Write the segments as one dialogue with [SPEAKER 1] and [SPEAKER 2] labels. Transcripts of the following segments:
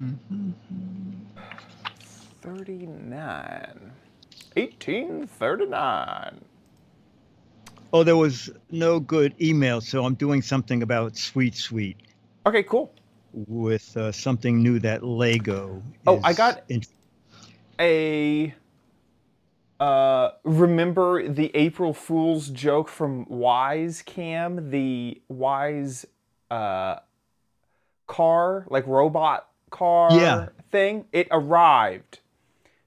[SPEAKER 1] Mm-hmm.
[SPEAKER 2] 39. 1839.
[SPEAKER 1] Oh, there was no good email, so I'm doing something about Sweet
[SPEAKER 2] Okay, cool.
[SPEAKER 1] with something new that Lego
[SPEAKER 2] Oh, I
[SPEAKER 1] is.
[SPEAKER 2] got a remember the April Fool's joke from Wise Cam, the Wise car, like robot
[SPEAKER 1] Yeah.
[SPEAKER 2] car thing? It arrived.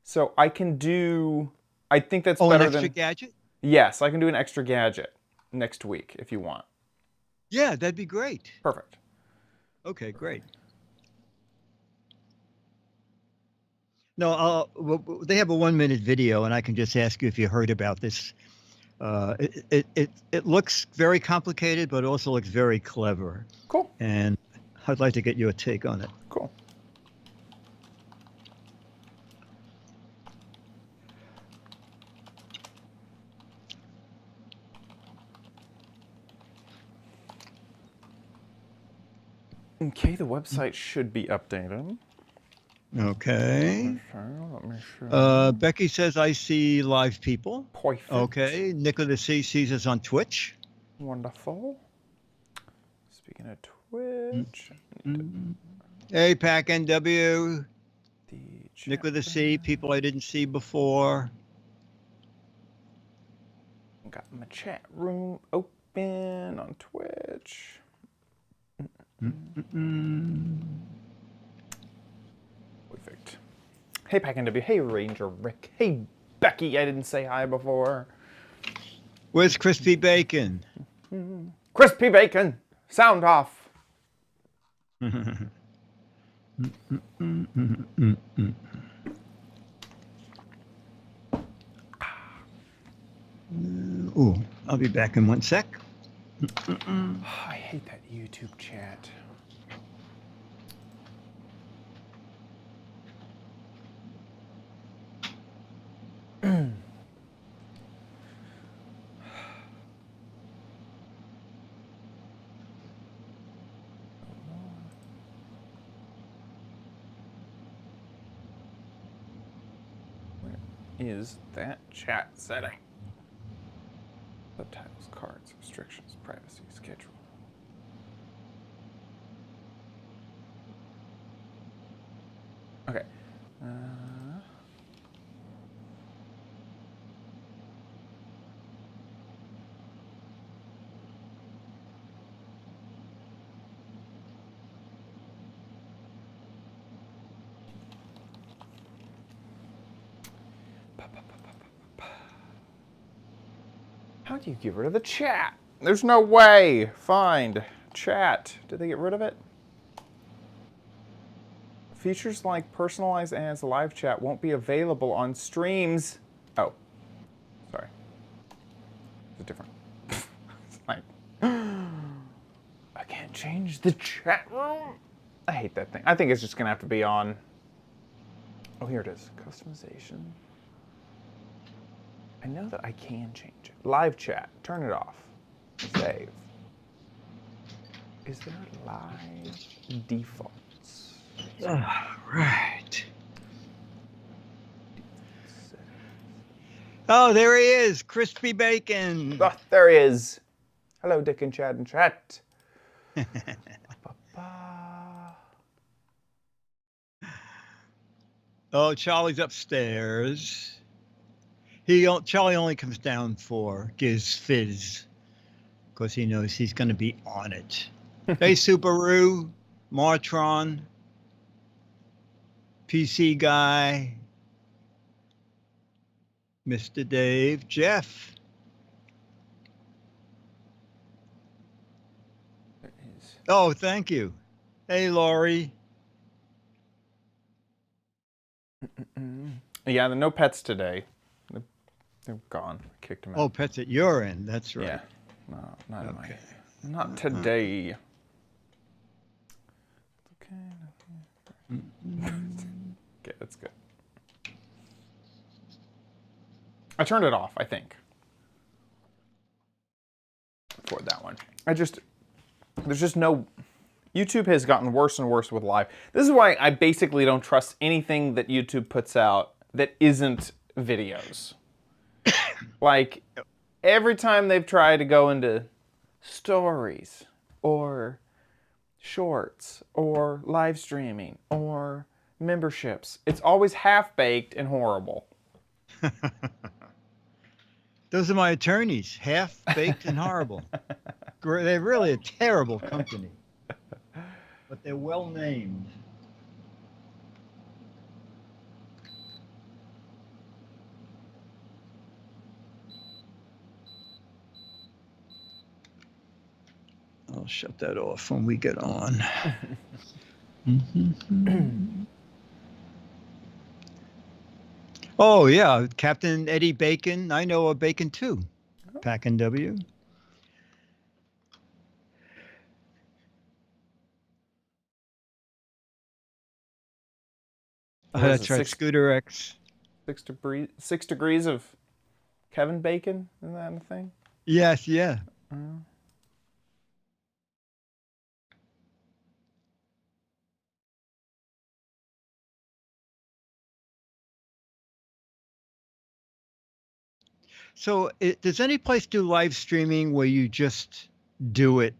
[SPEAKER 2] So I can do, I think that's
[SPEAKER 1] Oh, an
[SPEAKER 2] better
[SPEAKER 1] extra
[SPEAKER 2] than,
[SPEAKER 1] gadget?
[SPEAKER 2] yes, I can do an extra gadget next week if you want.
[SPEAKER 1] Yeah, that'd be great.
[SPEAKER 2] Perfect.
[SPEAKER 1] Okay, great. No, they have a 1 minute video, and I can just ask you if you heard about this. It looks very complicated, but also looks very clever.
[SPEAKER 2] Cool.
[SPEAKER 1] And I'd like to get your take on it.
[SPEAKER 2] Cool. Okay, the website should be updated.
[SPEAKER 1] Okay.
[SPEAKER 2] Let me show.
[SPEAKER 1] Becky says, I see live people.
[SPEAKER 2] Perfect.
[SPEAKER 1] Okay. Nicholas C sees us on Twitch.
[SPEAKER 2] Wonderful. Speaking of Twitch.
[SPEAKER 1] Hey, Pack NW. Nicholas C, people I didn't see before.
[SPEAKER 2] Got my chat room open on Twitch. Perfect. Hey, Pack NW. Hey, Ranger Rick. Hey, Becky. I didn't say hi before.
[SPEAKER 1] Where's Crispy Bacon?
[SPEAKER 2] Crispy Bacon. Sound off.
[SPEAKER 1] Ooh, I'll be back in 1 sec.
[SPEAKER 2] I hate that YouTube chat. Where is that chat setting? Subtitles, cards, restrictions, privacy, schedule. Okay. How do you get rid of the chat? There's no way. Find chat. Did they get rid of it? Features like personalized ads, live chat won't be available on streams. Oh, sorry. It's different. It's like, I can't change the chat room. I hate that thing. I think it's just gonna have to be on. Oh, here it is. Customization. I know that I can change it. Live chat. Turn it off. Save. Is there live defaults?
[SPEAKER 1] Right. Oh, there he is, Crispy Bacon.
[SPEAKER 2] Oh, there he is. Hello, Dick and Chad and chat.
[SPEAKER 1] Oh, Charlie's upstairs. Charlie only comes down for Giz Fizz because he knows he's going to be on it. Hey, Subaru, Martron, PC Guy, Mr. Dave, Jeff. Oh, thank you. Hey, Laurie.
[SPEAKER 2] Yeah, no pets today. They're gone. I kicked them out.
[SPEAKER 1] Oh, pets at your end. That's right.
[SPEAKER 2] Yeah. No, not okay. Not today. Okay. Okay, that's good. I turned it off, I think. For that one. There's just no... YouTube has gotten worse and worse with live. This is why I basically don't trust anything that YouTube puts out that isn't videos. Like, every time they've tried to go into stories or shorts or live streaming or memberships, it's always half-baked and horrible.
[SPEAKER 1] Those are my attorneys, half-baked and horrible. They're really a terrible company. But they're well named. I'll shut that off when we get on. Oh, yeah, Captain Eddie Bacon. I know a Bacon too. Packin' W. That's right, Scooter X.
[SPEAKER 2] 6 degrees of Kevin Bacon, isn't that a thing?
[SPEAKER 1] Yes, yeah. So does any place do live streaming where you just do it?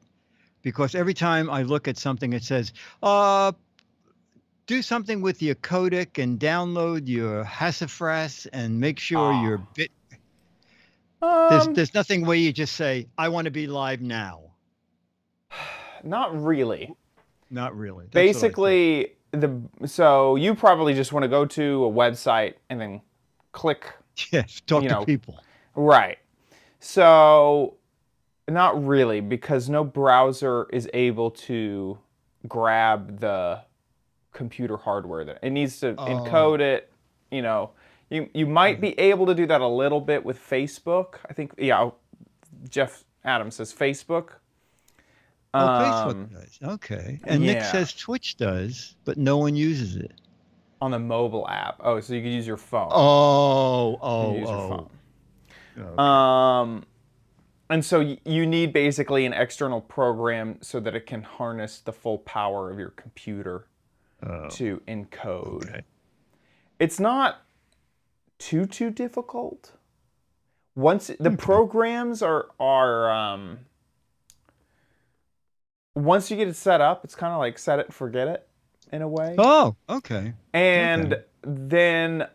[SPEAKER 1] Because every time I look at something, it says, do something with your codec and download your Hassafras and make sure your bit. There's nothing where you just say, I want to be live now.
[SPEAKER 2] Not really.
[SPEAKER 1] Not really. That's
[SPEAKER 2] basically, so you probably just want to go to a website and then click.
[SPEAKER 1] Yes, talk to people.
[SPEAKER 2] Right. So, not really, because no browser is able to grab the computer hardware that it needs to encode it. You know, you might be able to do that a little bit with Facebook. I think, yeah, Jeff Adams says Facebook.
[SPEAKER 1] Facebook does. Okay. And Nick says Twitch does, but no one uses it.
[SPEAKER 2] On the mobile app. Oh, so you could use your phone.
[SPEAKER 1] Use your phone.
[SPEAKER 2] Okay. And so you need basically an external program so that it can harness the full power of your computer to encode. Okay. It's not too difficult. Once the programs are once you get it set up, it's kind of like set it and forget it in a way.
[SPEAKER 1] Oh, okay.
[SPEAKER 2] And then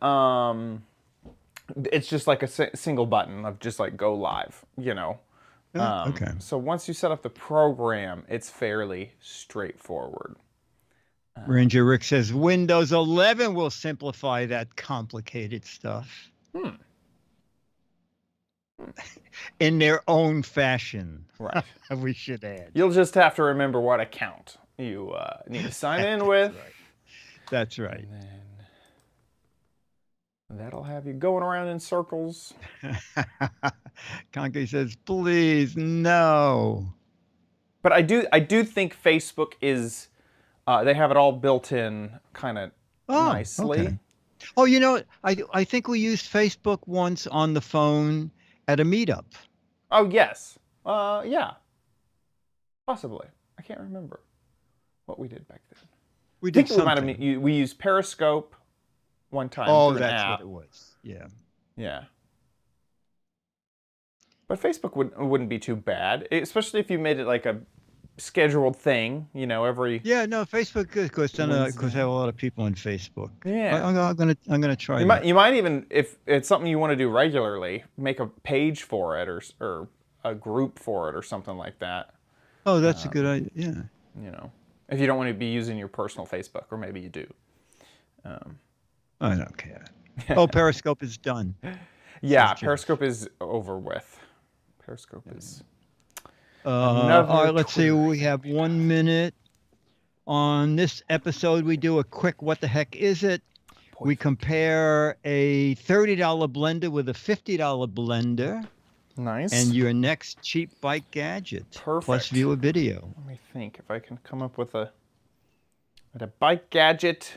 [SPEAKER 2] it's just like a single button of just like go live, you know.
[SPEAKER 1] Okay.
[SPEAKER 2] So once you set up the program, it's fairly straightforward.
[SPEAKER 1] Ranger Rick says Windows 11 will simplify that complicated stuff. In their own fashion.
[SPEAKER 2] Right.
[SPEAKER 1] We should add.
[SPEAKER 2] You'll just have to remember what account you need to sign in with.
[SPEAKER 1] Right. That's right.
[SPEAKER 2] And then that'll have you going around in circles.
[SPEAKER 1] Conke says, please, no.
[SPEAKER 2] But I do think Facebook is, they have it all built in kind of nicely.
[SPEAKER 1] Okay. Oh, you know, I think we used Facebook once on the phone at a meetup.
[SPEAKER 2] Oh, yes. Yeah. Possibly. I can't remember what we did back then.
[SPEAKER 1] We did something.
[SPEAKER 2] We used Periscope one time.
[SPEAKER 1] Oh, that's what it was. Yeah.
[SPEAKER 2] Yeah. But Facebook wouldn't be too bad, especially if you made it like a scheduled thing, you know, every...
[SPEAKER 1] Yeah, no, Facebook is because I have a lot of people on Facebook.
[SPEAKER 2] Yeah.
[SPEAKER 1] I'm gonna try that.
[SPEAKER 2] You might even, if it's something you want to do regularly, make a page for it or a group for it or something like that.
[SPEAKER 1] Oh, that's a good idea. Yeah.
[SPEAKER 2] You know, if you don't want to be using your personal Facebook, or maybe you do.
[SPEAKER 1] I don't care. Oh, Periscope is done.
[SPEAKER 2] Yeah, Periscope is over with. Periscope is...
[SPEAKER 1] all right, let's see. We have 1 minute. On this episode, we do a quick what the heck is it? We compare a $30 blender with a $50 blender.
[SPEAKER 2] Nice.
[SPEAKER 1] And your next cheap bike gadget.
[SPEAKER 2] Perfect.
[SPEAKER 1] Plus view a video.
[SPEAKER 2] Let me think if I can come up with a bike gadget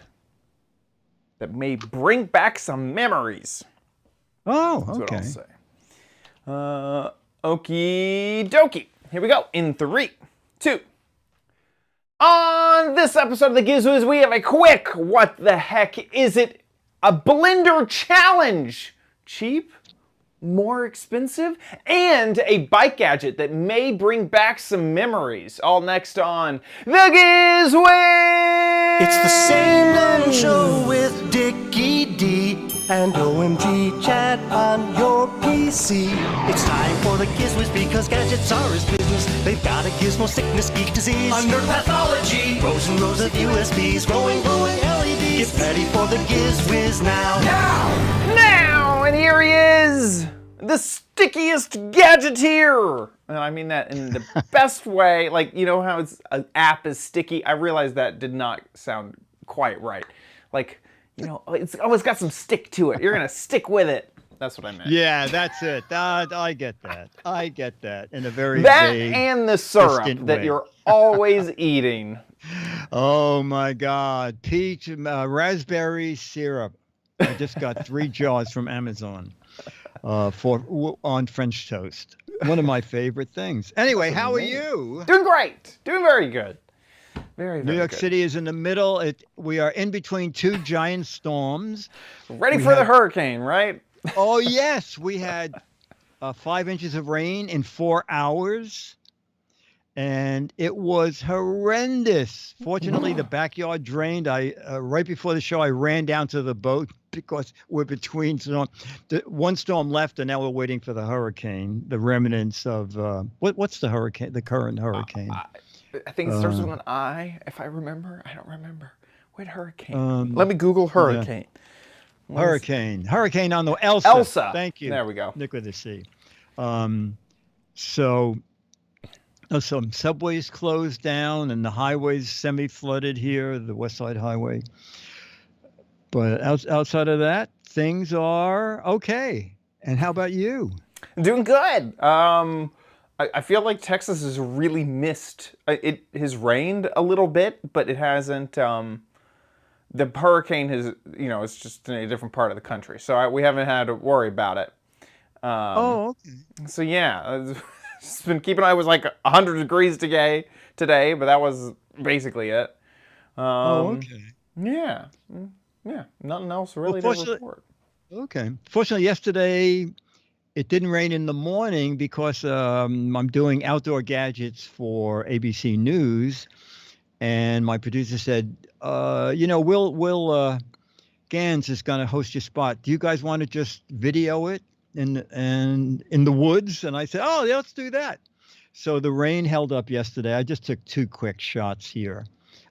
[SPEAKER 2] that may bring back some memories.
[SPEAKER 1] Oh,
[SPEAKER 2] That's
[SPEAKER 1] okay.
[SPEAKER 2] That's what I'll say. Okie dokie. Here we go. In 3, 2, On this episode of the Giz Wiz, we have a quick what the heck is it? A blender challenge. Cheap? More expensive? And a bike gadget that may bring back some memories. All next on the Giz Wiz!
[SPEAKER 3] It's the same damn show with Dickie D and OMG chat on your PC. It's time for the Giz Wiz because gadgets are his business. They've got a gizmo sickness, geek disease, under pathology, rows and rows of USBs, glowing LEDs. Get ready for the Giz Wiz now.
[SPEAKER 2] Now, and here he is, the stickiest gadgeteer. And I mean that in the best way. Like, you know how an app is sticky? I realized that did not sound quite right. Like, you know, it's always got some stick to it. You're going to stick with it. That's what I meant.
[SPEAKER 1] Yeah, that's it. I get that. I get that in a very
[SPEAKER 2] that
[SPEAKER 1] vague,
[SPEAKER 2] and the syrup that
[SPEAKER 1] way.
[SPEAKER 2] you're always eating.
[SPEAKER 1] Oh my God, peach, raspberry syrup. I just got 3 jars from Amazon on French toast. One of my favorite things. Anyway, how are you?
[SPEAKER 2] Doing great. Doing very good. Very
[SPEAKER 1] New York
[SPEAKER 2] good.
[SPEAKER 1] City is in the middle. We are in between 2 giant storms.
[SPEAKER 2] Ready for the hurricane, right?
[SPEAKER 1] Oh yes, we had 5 inches of rain in 4 hours, and it was horrendous. Fortunately, the backyard drained. Right before the show, I ran down to the boat because we're between storms. One storm left, and now we're waiting for the hurricane. The remnants of what's the hurricane? The current hurricane.
[SPEAKER 2] I think it starts with an I, if I remember. I don't remember. What hurricane? Let me Google hurricane.
[SPEAKER 1] Yeah. Hurricane on the Elsa.
[SPEAKER 2] Elsa.
[SPEAKER 1] Thank you.
[SPEAKER 2] There we go.
[SPEAKER 1] Nick with a C. So some subways closed down and the highways semi-flooded here, the West Side Highway. But outside of that, things are okay. And how about you?
[SPEAKER 2] Doing good. I feel like Texas has really missed. It has rained a little bit, but it hasn't. The hurricane has, it's just in a different part of the country, so we haven't had to worry about it.
[SPEAKER 1] Okay.
[SPEAKER 2] So yeah, it's been keeping. I was like 100 degrees today, but that was basically it.
[SPEAKER 1] Okay.
[SPEAKER 2] Yeah. Nothing else really to report.
[SPEAKER 1] Okay. Fortunately, yesterday it didn't rain in the morning because I'm doing outdoor gadgets for ABC News, and my producer said, Will Gans is going to host your spot. Do you guys want to just video it in the woods? And I said, oh, yeah, let's do that. So the rain held up yesterday. I just took 2 quick shots here.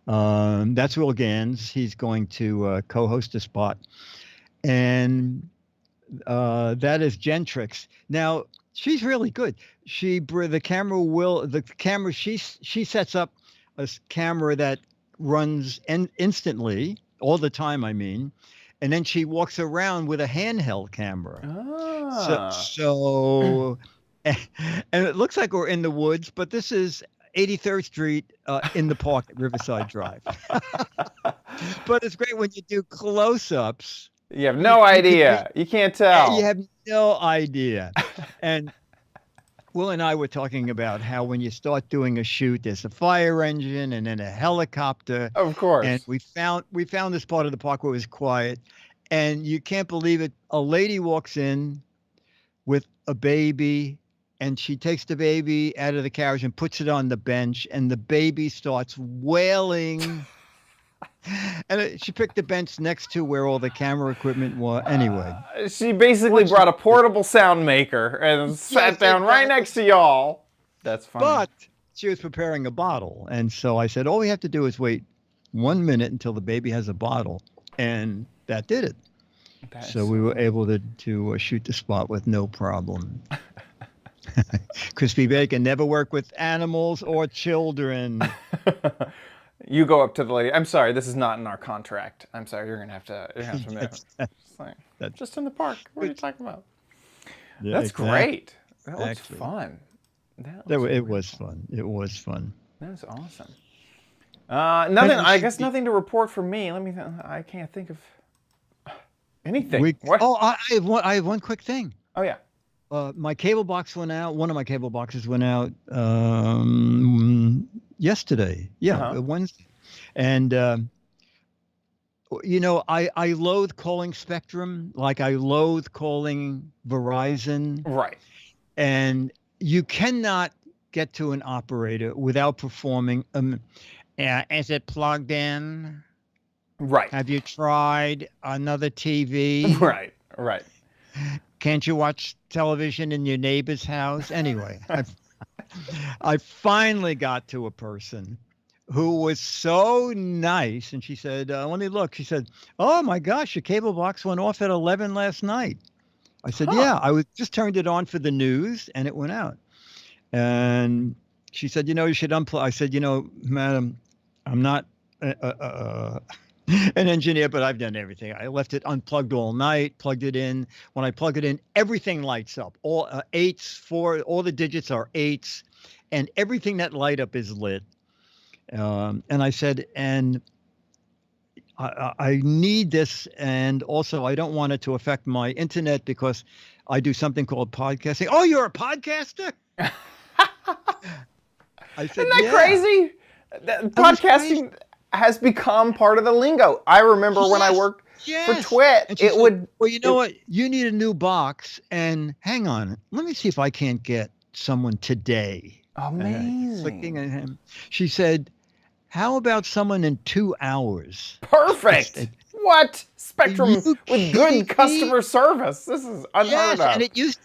[SPEAKER 1] That's Will Gans. He's going to co-host the spot. And that is Gentrix. Now, she's really good. She sets up a camera that runs instantly, all the time, I mean, and then she walks around with a handheld camera. So and it looks like we're in the woods, but this is 83rd Street in the park at Riverside Drive. But it's great when you do close-ups.
[SPEAKER 2] You have no idea. You can't tell.
[SPEAKER 1] You have no idea. And Will and I were talking about how when you start doing a shoot, there's a fire engine and then a helicopter.
[SPEAKER 2] Of course.
[SPEAKER 1] And we found this part of the park where it was quiet, and you can't believe it. A lady walks in with a baby, and she takes the baby out of the carriage and puts it on the bench, and the baby starts wailing. And she picked the bench next to where all the camera equipment was. Anyway,
[SPEAKER 2] she basically brought a portable sound maker and sat down right next to y'all. That's funny.
[SPEAKER 1] But she was preparing a bottle, and so I said, all we have to do is wait 1 minute until the baby has a bottle, and that did it. So we were able to shoot the spot with no problem. Crispy Bacon never work with animals or children.
[SPEAKER 2] You go up to the lady. I'm sorry, this is not in our contract. I'm sorry, you're gonna have to move. That's just in the park. What are you talking about?
[SPEAKER 1] Yeah,
[SPEAKER 2] that's
[SPEAKER 1] exactly.
[SPEAKER 2] Great. That looks fun.
[SPEAKER 1] It was fun. It was fun.
[SPEAKER 2] That was awesome. Nothing. I guess nothing to report for me. I can't think of anything.
[SPEAKER 1] I have one quick thing.
[SPEAKER 2] Oh yeah.
[SPEAKER 1] my cable box went out. One of my cable boxes went out yesterday. Yeah, Wednesday. And I loathe calling Spectrum, like I loathe calling Verizon.
[SPEAKER 2] Right.
[SPEAKER 1] And you cannot get to an operator without performing. Is it plugged in?
[SPEAKER 2] Right.
[SPEAKER 1] Have you tried another TV?
[SPEAKER 2] Right. Right.
[SPEAKER 1] Can't you watch television in your neighbor's house? Anyway, I finally got to a person who was so nice. And she said, let me look. She said, oh, my gosh, your cable box went off at 11 last night. I said, yeah, I just turned it on for the news and it went out. And she said, you should unplug. I said, madam, I'm not an engineer, but I've done everything. I left it unplugged all night, plugged it in. When I plug it in, everything lights up. All all the digits are 8s, and everything that light up is lit. And I said, and I need this, and also I don't want it to affect my internet because I do something called podcasting. Oh, you're a podcaster? I said,
[SPEAKER 2] isn't that crazy? Podcasting has become part of the lingo. I remember when I worked for Twit, it would.
[SPEAKER 1] Well, you know what? You need a new box, and hang on. Let me see if I can't get someone today.
[SPEAKER 2] Amazing.
[SPEAKER 1] Clicking at him. She said, how about someone in 2 hours?
[SPEAKER 2] Perfect. What? Spectrum with good customer service. This is unheard of.
[SPEAKER 1] And it used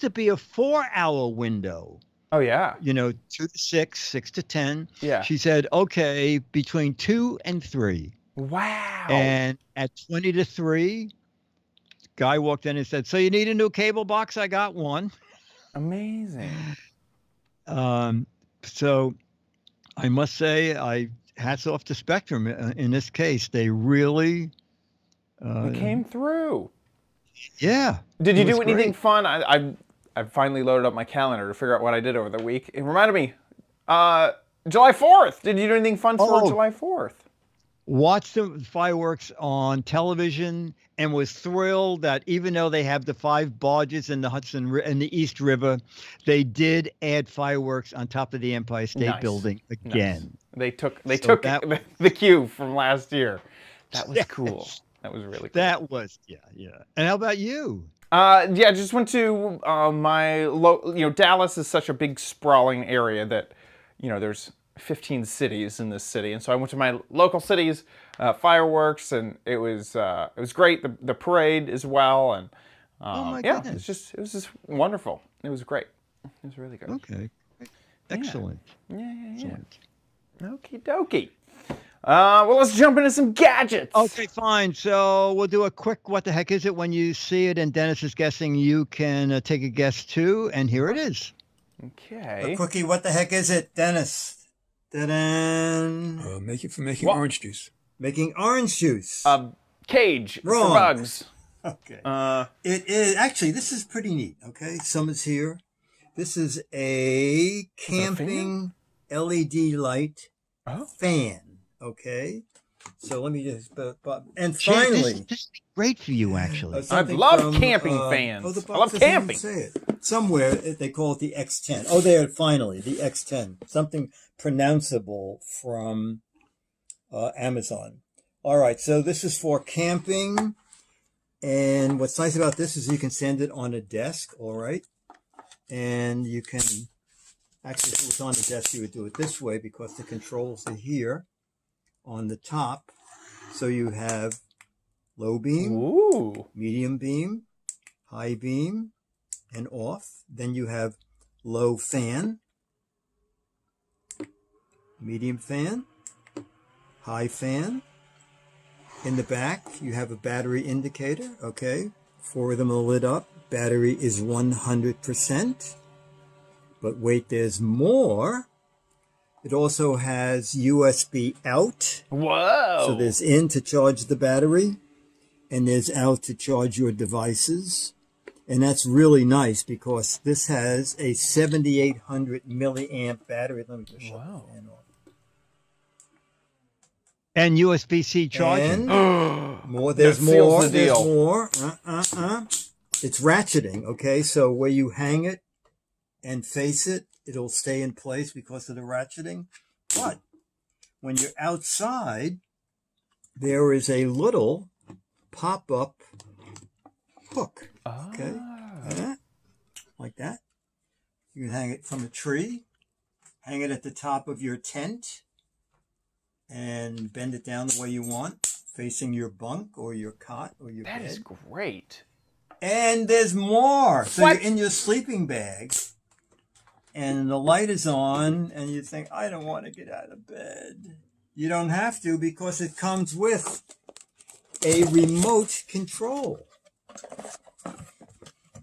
[SPEAKER 1] to be a 4-hour window.
[SPEAKER 2] Oh, yeah.
[SPEAKER 1] 2 to 6, 6 to 10.
[SPEAKER 2] Yeah.
[SPEAKER 1] She said, okay, between 2 and 3.
[SPEAKER 2] Wow.
[SPEAKER 1] And at 20 to 3, guy walked in and said, so you need a new cable box? I got one.
[SPEAKER 2] Amazing.
[SPEAKER 1] So I must say, hats off to Spectrum in this case. They really
[SPEAKER 2] came through.
[SPEAKER 1] Yeah.
[SPEAKER 2] Did you do anything fun? I finally loaded up my calendar to figure out what I did over the week. It reminded me, July 4th. Did you do anything fun for July 4th?
[SPEAKER 1] Watched the fireworks on television and was thrilled that even though they have the 5 barges in the Hudson and the East River, they did add fireworks on top of the Empire State Building again.
[SPEAKER 2] Nice. They took the cue from last year. That was cool. That was really cool.
[SPEAKER 1] That was, yeah. And how about you?
[SPEAKER 2] Just went to Dallas is such a big sprawling area that, there's 15 cities in this city, and so I went to my local cities, fireworks, and it was great. The parade as well, and
[SPEAKER 1] oh my goodness,
[SPEAKER 2] it was just wonderful. It was great. It was really good.
[SPEAKER 1] Okay, excellent.
[SPEAKER 2] Yeah. Okie dokie. Well, let's jump into some gadgets.
[SPEAKER 1] Okay, fine. So we'll do a quick what the heck is it when you see it, and Dennis is guessing. You can take a guess too, and here it is.
[SPEAKER 2] Okay.
[SPEAKER 3] A quickie, what the heck is it, Dennis? Ta-da!
[SPEAKER 4] Making orange juice.
[SPEAKER 3] Making orange juice.
[SPEAKER 2] Cage
[SPEAKER 3] Wrong.
[SPEAKER 2] for bugs.
[SPEAKER 3] Okay. It is actually, this is pretty neat. Okay, Summit's here. This is a camping LED light fan. Okay, so let me just. And finally,
[SPEAKER 1] this is great for you, actually.
[SPEAKER 2] I love camping fans. I love camping.
[SPEAKER 3] Say it. Somewhere they call it the X10. Oh, there, finally, the X10. Something pronounceable from Amazon. All right, so this is for camping. And what's nice about this is you can stand it on a desk, all right? And you can, actually, if it was on the desk, you would do it this way because the controls are here on the top. So you have low beam, medium beam, high beam, and off. Then you have low fan, medium fan, high fan. In the back, you have a battery indicator, okay? 4 of them are lit up. Battery is 100%. But wait, there's more. It also has USB out.
[SPEAKER 2] Whoa!
[SPEAKER 3] So there's in to charge the battery, and there's out to charge your devices. And that's really nice because this has a 7,800 milliamp battery. Let me just shut the fan off.
[SPEAKER 1] And USB-C charging.
[SPEAKER 3] And more. There's more. There's more.
[SPEAKER 4] it's ratcheting, okay? So where you hang it and face it, it'll stay in place because of the ratcheting. But when you're outside, there is a little pop-up hook, okay? Like that. You can hang it from a tree, hang it at the top of your tent, and bend it down the way you want, facing your bunk or your cot or your bed.
[SPEAKER 2] That is great.
[SPEAKER 4] And there's more. So
[SPEAKER 2] What?
[SPEAKER 4] you're in your sleeping bag, and the light is on, and you think, I don't want to get out of bed. You don't have to, because it comes with a remote control.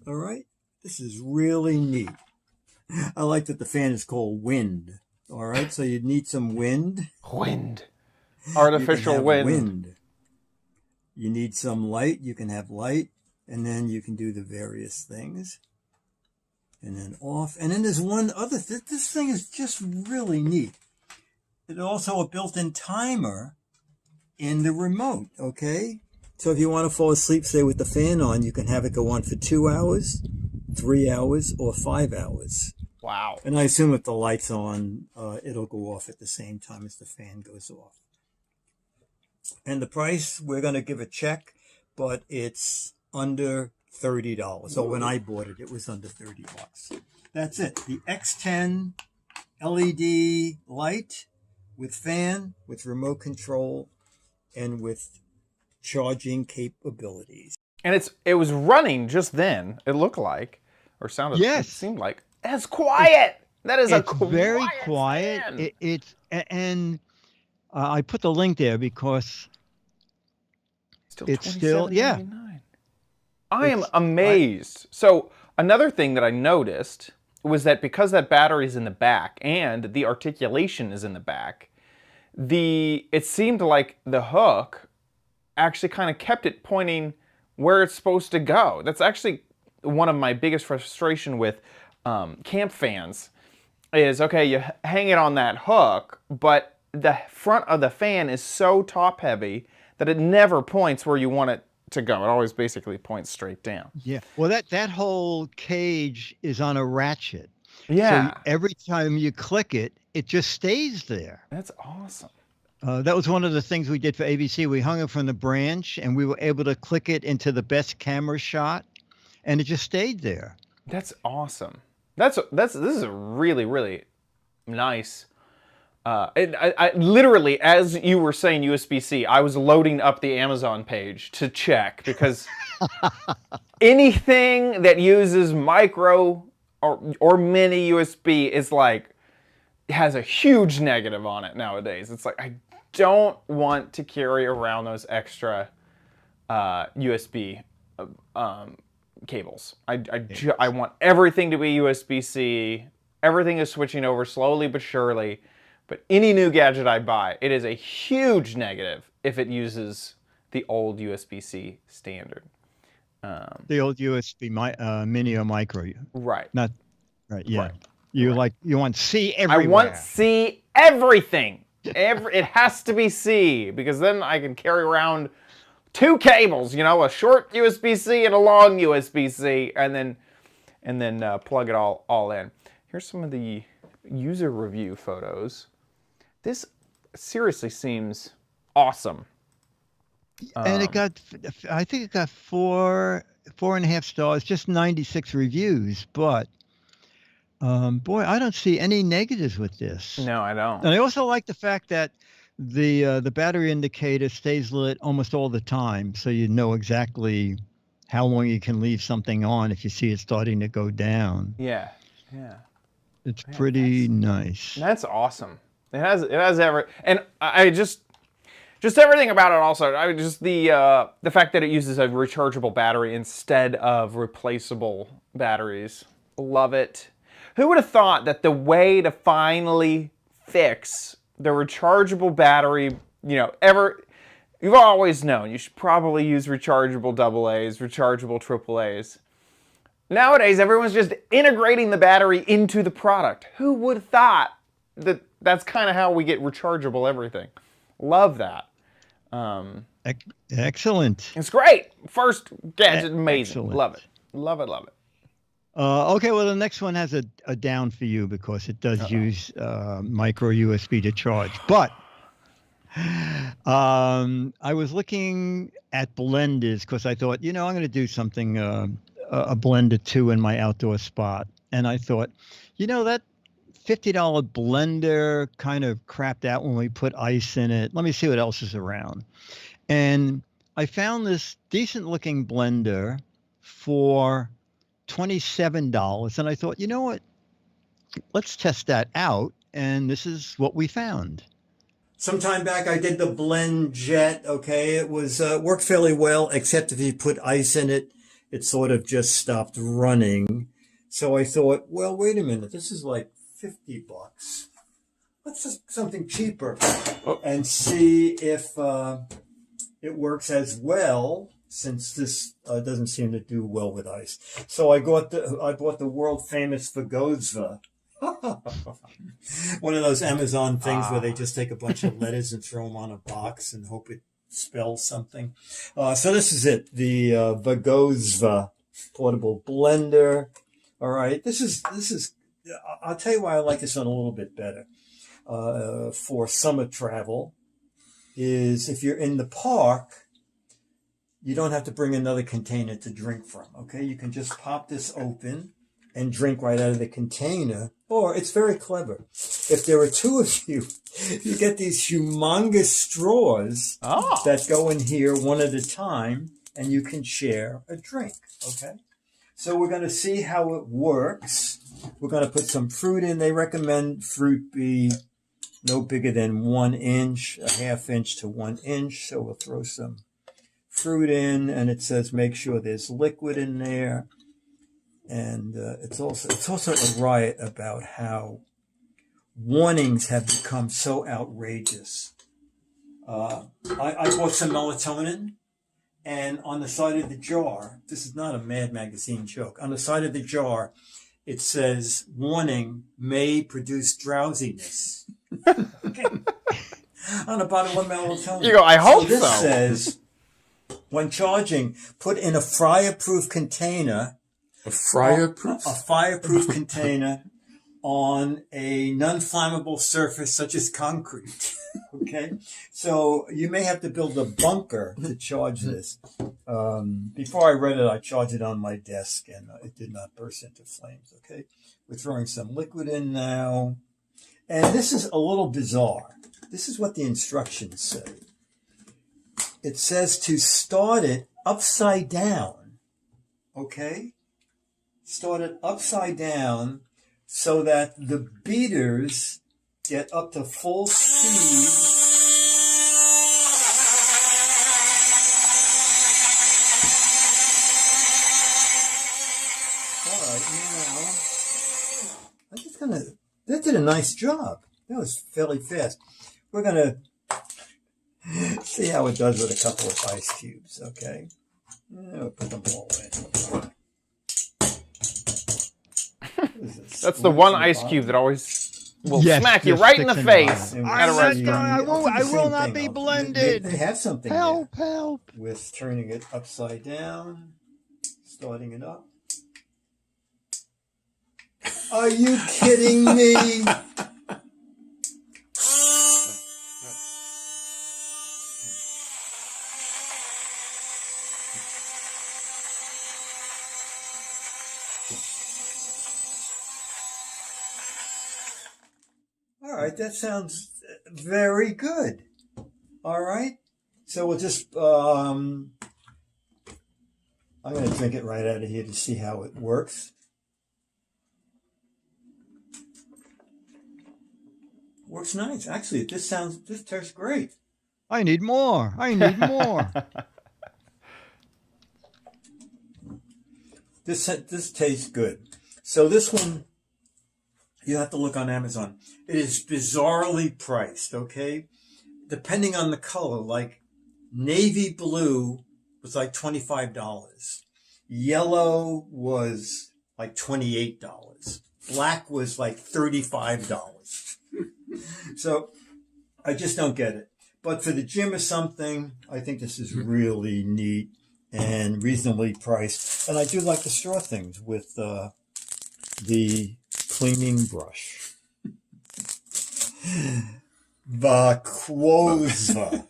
[SPEAKER 4] All right? This is really neat. I like that the fan is called wind. All right? So you'd need some wind.
[SPEAKER 2] Wind. Artificial wind.
[SPEAKER 4] You need some light. You can have light. And then you can do the various things. And then off. And then there's one other thing. This thing is just really neat. It's also a built-in timer in the remote, okay? So if you want to fall asleep, say with the fan on, you can have it go on for 2 hours, 3 hours, or 5 hours.
[SPEAKER 2] Wow.
[SPEAKER 4] And I assume if the light's on, it'll go off at the same time as the fan goes off. And the price, we're going to give a check, but it's under $30. So when I bought it, it was under $30. That's it. The X10 LED light with fan, with remote control, and with charging capabilities.
[SPEAKER 2] And it was running just then, it looked like, or sounded,
[SPEAKER 1] Yes.
[SPEAKER 2] it seemed like. It's quiet! That is a
[SPEAKER 1] It's very quiet.
[SPEAKER 2] fan.
[SPEAKER 1] And I put the link there because it's still, yeah.
[SPEAKER 2] $27.99. I am amazed. So another thing that I noticed was that because that battery's in the back and the articulation is in the back, it seemed like the hook actually kind of kept it pointing where it's supposed to go. That's actually one of my biggest frustration with camp fans is, okay, you hang it on that hook, but the front of the fan is so top heavy that it never points where you want it to go. It always basically points straight down.
[SPEAKER 1] Yeah. Well, that whole cage is on a ratchet.
[SPEAKER 2] Yeah.
[SPEAKER 1] So every time you click it, it just stays there.
[SPEAKER 2] That's awesome.
[SPEAKER 1] That was one of the things we did for ABC. We hung it from the branch, and we were able to click it into the best camera shot, and it just stayed there.
[SPEAKER 2] That's awesome. This is a really, really nice. I literally, as you were saying USB-C, I was loading up the Amazon page to check, because anything that uses micro or mini USB is like, has a huge negative on it nowadays. It's like, I don't want to carry around those extra USB cables. I want everything to be USB-C. Everything is switching over slowly but surely. But any new gadget I buy, it is a huge negative if it uses the old USB-C standard.
[SPEAKER 1] The old USB mini or micro.
[SPEAKER 2] Right.
[SPEAKER 1] Not right. Yeah.
[SPEAKER 2] Right.
[SPEAKER 1] You want C everywhere.
[SPEAKER 2] I want C everything. It has to be C, because then I can carry around 2 cables, a short USB-C and a long USB-C, and then plug it all in. Here's some of the user review photos. This seriously seems awesome.
[SPEAKER 1] And I think it got 4.5 stars, just 96 reviews, but boy, I don't see any negatives with this.
[SPEAKER 2] No, I don't.
[SPEAKER 1] And I also like the fact that the battery indicator stays lit almost all the time, so you know exactly how long you can leave something on if you see it starting to go down.
[SPEAKER 2] Yeah.
[SPEAKER 1] It's pretty nice.
[SPEAKER 2] That's awesome. It has and I just everything about it also. The fact that it uses a rechargeable battery instead of replaceable batteries. Love it. Who would have thought that the way to finally fix the rechargeable battery, you've always known you should probably use rechargeable AA's, rechargeable AAA's. Nowadays, everyone's just integrating the battery into the product. Who would have thought that that's kind of how we get rechargeable everything? Love that.
[SPEAKER 1] Excellent.
[SPEAKER 2] It's great. First gadget, amazing.
[SPEAKER 1] Excellent.
[SPEAKER 2] Love Love it, love it.
[SPEAKER 1] Okay, well, the next one has a down for you because it does use micro USB to charge. But I was looking at blenders because I thought, I'm going to do something, a blender too in my outdoor spot. And I thought, that $50 blender kind of crapped out when we put ice in it. Let me see what else is around. And I found this decent looking blender for $27. And I thought, you know what? Let's test that out. And this is what we found.
[SPEAKER 4] Some time back, I did the Blend Jet. Okay, it was worked fairly well, except if you put ice in it, it sort of just stopped running. So I thought, well, wait a minute, this is like $50. Let's just something cheaper and see if it works as well. Since this doesn't seem to do well with ice, so I bought the world famous Vagozva. One of those Amazon things where they just take a bunch of letters and throw them on a box and hope it spells something. So this is it, the Vagozva portable blender. All right, this is. I'll tell you why I like this one a little bit better. For summer travel, is if you're in the park, you don't have to bring another container to drink from. Okay, you can just pop this open and drink right out of the container. Or it's very clever. If there are two of you, you get these humongous straws that go in here one at a time, and you can share a drink. Okay, so we're going to see how it works. We're going to put some fruit in. They recommend fruit be no bigger than 1 inch, a half inch to 1 inch. So we'll throw some fruit in, and it says make sure there's liquid in there. And it's also a riot about how warnings have become so outrageous. I bought some melatonin, and on the side of the jar, this is not a Mad Magazine joke, on the side of the jar it says warning, may produce drowsiness. Okay. On the bottom of melatonin.
[SPEAKER 2] You go, I hope so.
[SPEAKER 4] This says, when charging, put in a fireproof container.
[SPEAKER 5] A fireproof?
[SPEAKER 4] A fireproof container on a non-flammable surface such as concrete. Okay? So you may have to build a bunker to charge this. Before I read it, I charged it on my desk and it did not burst into flames. Okay? We're throwing some liquid in now. And this is a little bizarre. This is what the instructions say. It says to start it upside down. Okay? Start it upside down so that the beaters get up to full speed. All right, now, I'm just gonna, that did a nice job. That was fairly fast. We're gonna see how it does with a couple of ice cubes, okay? We'll put them all in.
[SPEAKER 2] That's the one ice cube that always will smack you right in the face at a restaurant.
[SPEAKER 1] I will not be blended.
[SPEAKER 4] They have something
[SPEAKER 1] Help,
[SPEAKER 4] there
[SPEAKER 1] help.
[SPEAKER 4] with turning it upside down, starting it up. Are you kidding me? All right, that sounds very good. All right, so we'll just, I'm going to drink it right out of here to see how it works. Works nice. Actually, this tastes great.
[SPEAKER 1] I need more. I need more.
[SPEAKER 4] This tastes good. So this one, you have to look on Amazon. It is bizarrely priced, okay? Depending on the color, like navy blue was like $25. Yellow was like $28. Black was like $35. So I just don't get it. But for the gym or something, I think this is really neat. and reasonably priced. And I do like the straw things with the cleaning brush. Vaquosa.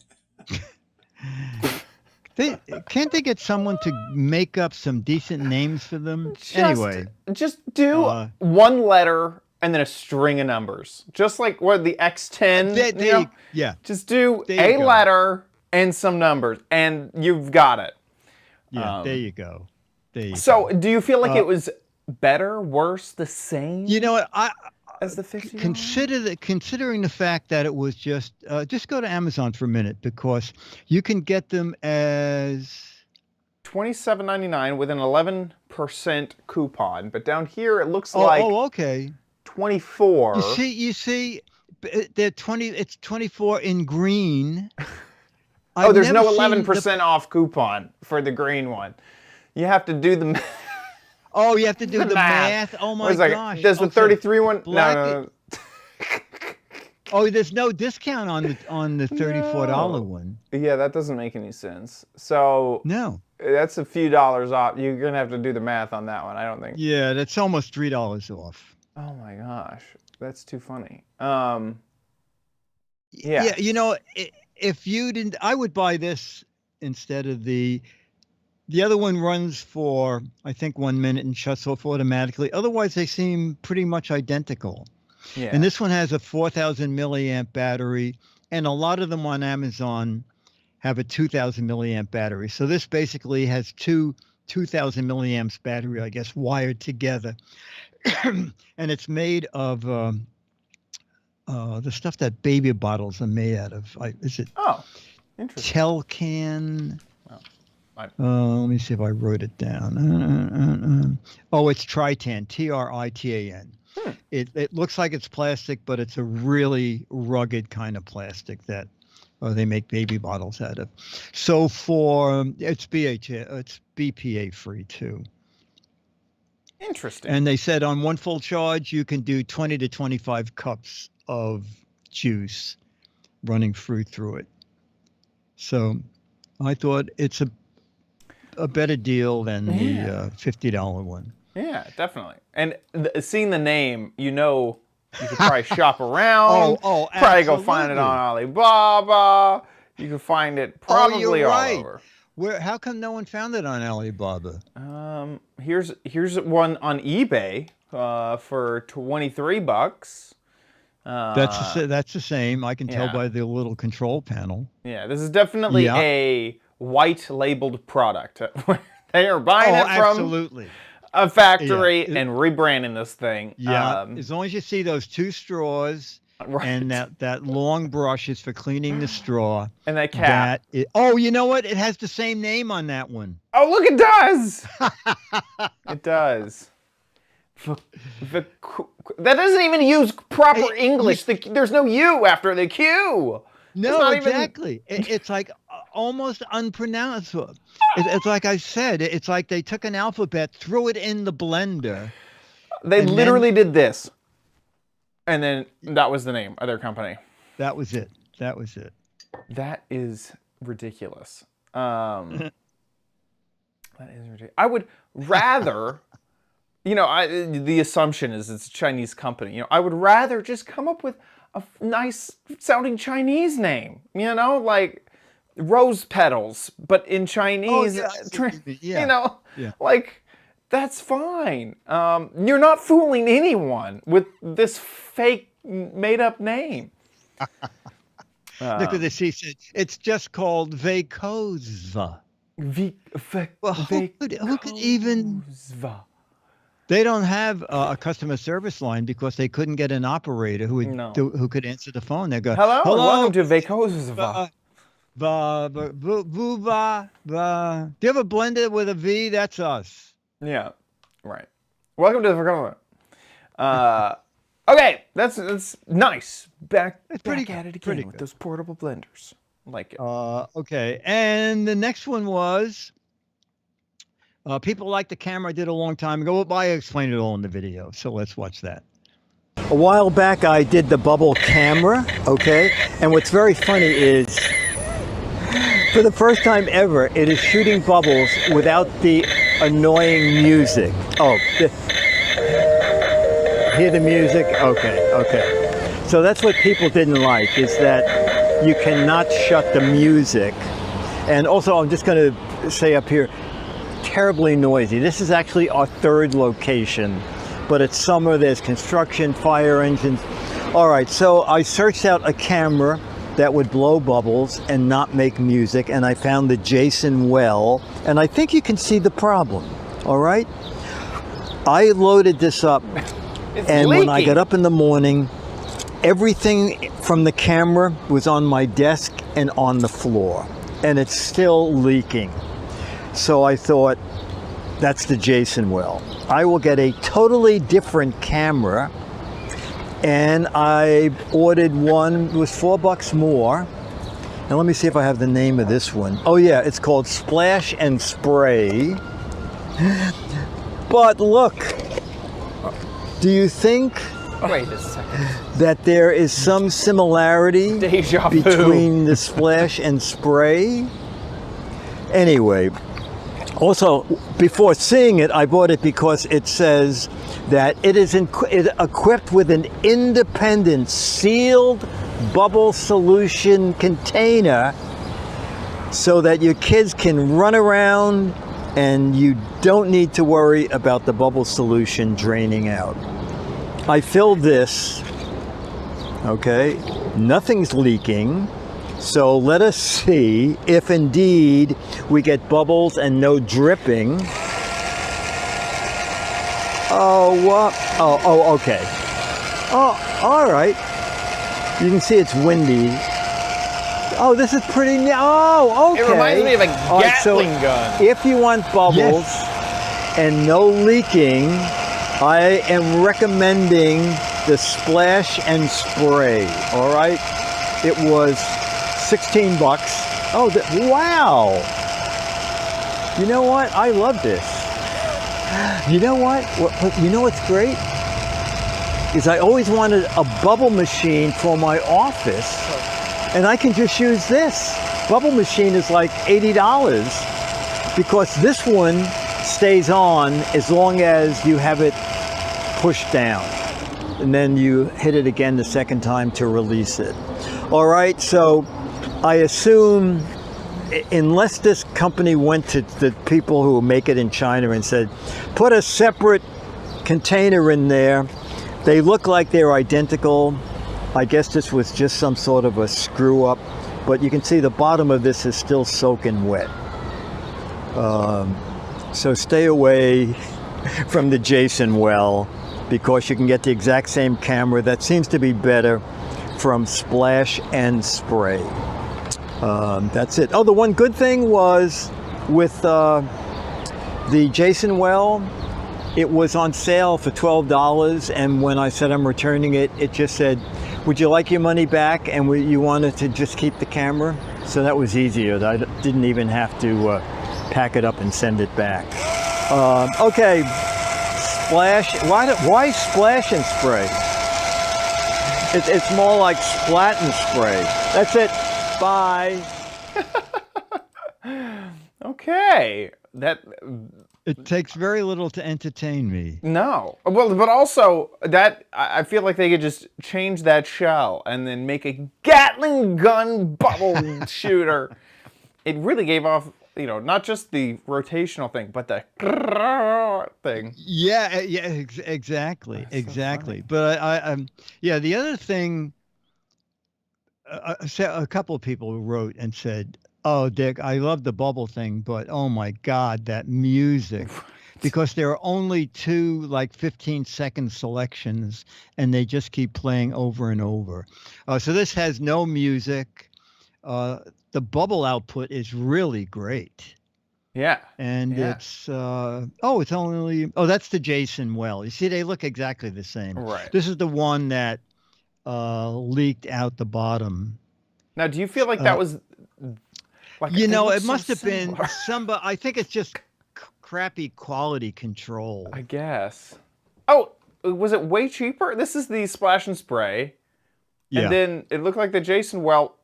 [SPEAKER 1] Can't they get someone to make up some decent names for them? Anyway,
[SPEAKER 2] just do one letter and then a string of numbers, just like what the X10.
[SPEAKER 1] Yeah.
[SPEAKER 2] Just do a letter and some numbers, and you've got it.
[SPEAKER 1] Yeah, there you go.
[SPEAKER 2] So, do you feel like it was better, worse, the same?
[SPEAKER 1] You know what?
[SPEAKER 2] As the $50?
[SPEAKER 1] Considering the fact that it was just go to Amazon for a minute, because you can get them as
[SPEAKER 2] $27.99 with an 11% coupon, but down here it looks like
[SPEAKER 1] okay,
[SPEAKER 2] 24.
[SPEAKER 1] You see, they're 20. It's 24 in green.
[SPEAKER 2] There's no 11% off coupon for the green one. You have to do the.
[SPEAKER 1] Oh, you have to do the math. Oh my gosh!
[SPEAKER 2] Does the 33 one? No.
[SPEAKER 1] Oh, there's no discount on the $34 one.
[SPEAKER 2] Yeah, that doesn't make any sense. So
[SPEAKER 1] no,
[SPEAKER 2] that's a few dollars off. You're gonna have to do the math on that one. I don't think.
[SPEAKER 1] Yeah, that's almost $3 off.
[SPEAKER 2] Oh my gosh, that's too funny.
[SPEAKER 1] Yeah, you know, if you didn't, I would buy this instead of the other one. Runs for, I think, 1 minute and shuts off automatically. Otherwise, they seem pretty much identical. Yeah. And this one has a 4,000 milliamp battery, and a lot of them on Amazon have a 2,000 milliamp battery. So this basically has two 2,000 milliamps battery, I guess, wired together. And it's made of the stuff that baby bottles are made out of. Is it?
[SPEAKER 2] Oh, interesting.
[SPEAKER 1] Telcan. Let me see if I wrote it down. It's Tritan, Tritan. It looks like it's plastic, but it's a really rugged kind of plastic that they make baby bottles out of. So it's BPA free too.
[SPEAKER 2] Interesting.
[SPEAKER 1] And they said on one full charge, you can do 20 to 25 cups of juice running through it. So I thought it's a better deal than the $50 one.
[SPEAKER 2] Yeah, definitely. And seeing the name, you could probably shop around. Probably go find it on Alibaba. You can find it probably all over.
[SPEAKER 1] How come no one found it on Alibaba?
[SPEAKER 2] Here's one on eBay for $23.
[SPEAKER 1] That's the same. I can tell by the little control panel.
[SPEAKER 2] Yeah, this is definitely a white labeled product. They are buying it from
[SPEAKER 1] absolutely.
[SPEAKER 2] A factory and rebranding this thing.
[SPEAKER 1] Yeah, as long as you see those two straws and that long brush is for cleaning the straw.
[SPEAKER 2] And that cap.
[SPEAKER 1] You know what? It has the same name on that one.
[SPEAKER 2] Oh, look, it does. It does. That doesn't even use proper English. There's no U after the Q.
[SPEAKER 1] No, exactly. It's like almost unpronounceable. It's like I said, it's like they took an alphabet, threw it in the blender.
[SPEAKER 2] They literally did this. And then that was the name of their company.
[SPEAKER 1] That was it.
[SPEAKER 2] That is ridiculous. That is ridiculous. I would rather, the assumption is it's a Chinese company. I would rather just come up with a nice sounding Chinese name, like rose petals, but in Chinese. That's fine. You're not fooling anyone with this fake made up name.
[SPEAKER 1] Look at this. He said it's just called Vaquosa. Who could even? They don't have a customer service line because they couldn't get an operator who could answer the phone. They go,
[SPEAKER 2] hello, welcome to Vaquosa.
[SPEAKER 1] Do you have a blender with a V? That's us.
[SPEAKER 2] Yeah, right. Welcome to the Vaquosa. Okay, that's nice. Back at it again with those portable blenders. Like it.
[SPEAKER 1] Okay, and the next one was people like the camera I did a long time ago. Well, I explained it all in the video, so let's watch that. A while back, I did the bubble camera, okay? And what's very funny is for the first time ever, it is shooting bubbles without the annoying music. Oh, hear the music? Okay, okay. So that's what people didn't like, is that you cannot shut the music. And also, I'm just going to say up here, terribly noisy. This is actually our third location, but it's summer, there's construction, fire engines. All right, so I searched out a camera that would blow bubbles and not make music, and I found the Jason Well, and I think you can see the problem, all right? I loaded this up, and when I got up in the morning, everything from the camera was on my desk and on the floor, and it's still leaking. So I thought, that's the Jason Well. I will get a totally different camera, and I ordered one. It was $4 more. Now let me see if I have the name of this one. Oh yeah, it's called Splash and Spray. But look, do you think
[SPEAKER 2] Wait a second.
[SPEAKER 1] that there is some similarity
[SPEAKER 2] Deja vu.
[SPEAKER 1] between the Splash and Spray? Anyway, also, before seeing it, I bought it because it says that it is equipped with an independent sealed bubble solution container so that your kids can run around and you don't need to worry about the bubble solution draining out. I filled this, okay, nothing's leaking. So let us see if indeed we get bubbles and no dripping. Oh, what? Oh, okay. Oh, all right. You can see it's windy. Oh, this is pretty neat. Oh, okay.
[SPEAKER 2] It reminds me of a
[SPEAKER 1] All right, so
[SPEAKER 2] Gatling gun.
[SPEAKER 1] if you want bubbles and no leaking, I am recommending the Splash and Spray. All right. It was $16. Oh, wow. You know what? I love this. You know what? You know what's great? Is I always wanted a bubble machine for my office, and I can just use this. Bubble machine is like $80 because this one stays on as long as you have it pushed down. And then you hit it again the second time to release it. All right, so I assume, unless this company went to the people who make it in China and said, put a separate container in there, they look like they're identical. I guess this was just some sort of a screw up, but you can see the bottom of this is still soaking wet. So stay away from the Jason Well, because you can get the exact same camera that seems to be better from Splash and Spray. That's it. Oh, the one good thing was with the Jason Well, it was on sale for $12, and when I said I'm returning it, it just said, would you like your money back, and you wanted to just keep the camera? So that was easier. I didn't even have to pack it up and send it back. Okay, Splash. Why Splash and Spray? It's more like Splat and Spray. That's it. Bye.
[SPEAKER 2] Okay.
[SPEAKER 1] It takes very little to entertain me.
[SPEAKER 2] No. Well, but also that I feel like they could just change that shell and then make a Gatling gun bubble shooter. It really gave off, not just the rotational thing, but the thing.
[SPEAKER 1] Yeah, exactly.
[SPEAKER 2] So
[SPEAKER 1] but the other thing, a couple of people wrote and said, oh, Dick, I love the bubble thing, but oh my God, that music. Because there are only two 15-second selections, and they just keep playing over and over. So this has no music. The bubble output is really great.
[SPEAKER 2] Yeah.
[SPEAKER 1] And it's only, that's the Jason Well. You see, they look exactly the same.
[SPEAKER 2] Right.
[SPEAKER 1] This is the one that leaked out the bottom.
[SPEAKER 2] Now, do you feel like that was...
[SPEAKER 1] it must have been somebody. I think it's just crappy quality control.
[SPEAKER 2] I guess. Oh, was it way cheaper? This is the Splash and Spray.
[SPEAKER 1] Yeah.
[SPEAKER 2] And then it looked like the Jason Well.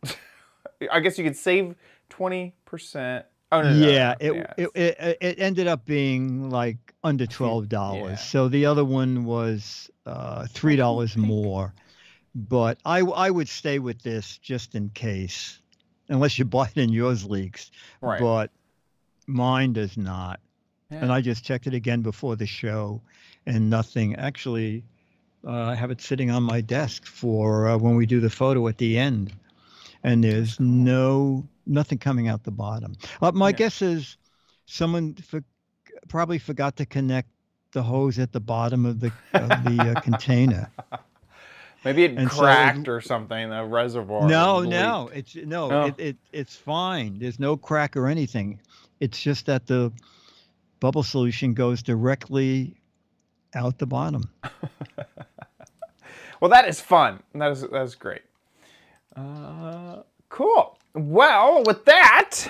[SPEAKER 2] I guess you could save 20%. Oh, no,
[SPEAKER 1] Yeah,
[SPEAKER 2] no.
[SPEAKER 1] it ended up being like under $12.
[SPEAKER 2] Yeah.
[SPEAKER 1] So the other one was $3 more. But I would stay with this just in case, unless you buy it and yours leaks.
[SPEAKER 2] Right.
[SPEAKER 1] But mine does not.
[SPEAKER 2] Yeah.
[SPEAKER 1] And I just checked it again before the show, and nothing. Actually, I have it sitting on my desk for when we do the photo at the end, and there's nothing coming out the bottom. My guess is someone probably forgot to connect the hose at the bottom of the container.
[SPEAKER 2] Maybe it cracked or something, the reservoir.
[SPEAKER 1] No,
[SPEAKER 2] leaked.
[SPEAKER 1] it's fine. There's no crack or anything. It's just that the bubble solution goes directly out the bottom.
[SPEAKER 2] Well, that is fun. That is great. Cool. Well, with that,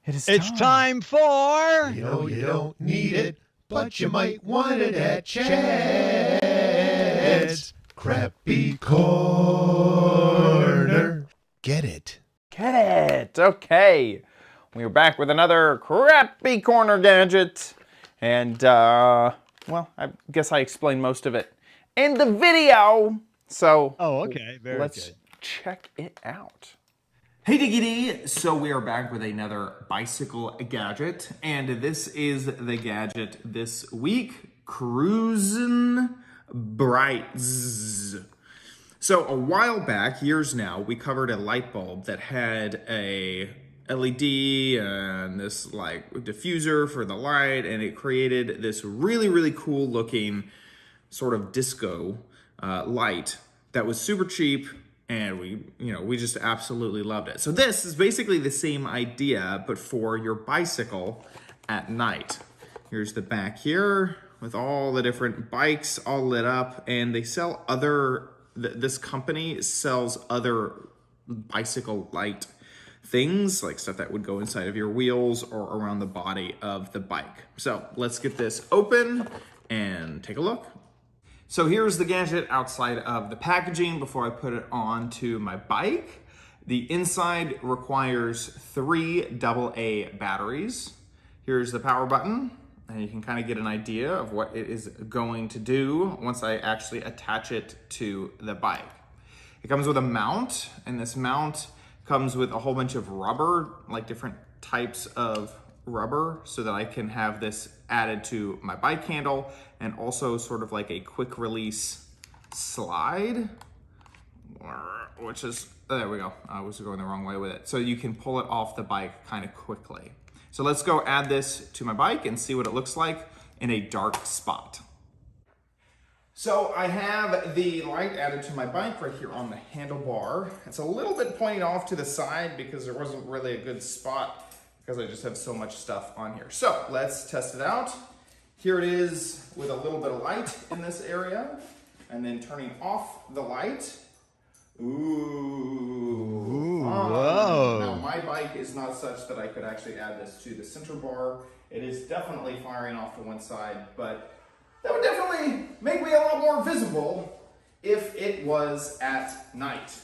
[SPEAKER 2] it's
[SPEAKER 1] time for...
[SPEAKER 5] You know you don't need it, but you might want it at Chad's Crappy Corner. Get it.
[SPEAKER 2] Get it. Okay. We're back with another Crappy Corner gadget. And, well, I guess I explained most of it in the video. So,
[SPEAKER 1] okay.
[SPEAKER 2] Let's check it out. Hey Diggity! So we are back with another bicycle gadget. And this is the gadget this week. Cruisin' Brights. So a while back, years now, we covered a light bulb that had a LED and this like diffuser for the light, and it created this really, really cool looking sort of disco light that was super cheap, and we just absolutely loved it. So this is basically the same idea, but for your bicycle at night. Here's the back here with all the different bikes all lit up, and they sell this company sells other bicycle light things, like stuff that would go inside of your wheels or around the body of the bike. So let's get this open and take a look. So here's the gadget outside of the packaging before I put it onto my bike. The inside requires 3 AA batteries. Here's the power button, and you can kind of get an idea of what it is going to do once I actually attach it to the bike. It comes with a mount, and this mount comes with a whole bunch of rubber, like different types of rubber, so that I can have this added to my bike handle, and also sort of like a quick release slide, which is, there we go. I was going the wrong way with it. So you can pull it off the bike kind of quickly. So let's go add this to my bike and see what it looks like in a dark spot. So I have the light added to my bike right here on the handlebar. It's a little bit pointing off to the side because there wasn't really a good spot because I just have so much stuff on here. So let's test it out. Here it is with a little bit of light in this area, and then turning off the light. Ooh,
[SPEAKER 1] whoa.
[SPEAKER 2] Now my bike is not such that I could actually add this to the center bar. It is definitely firing off to one side, but that would definitely make me a lot more visible if it was at night.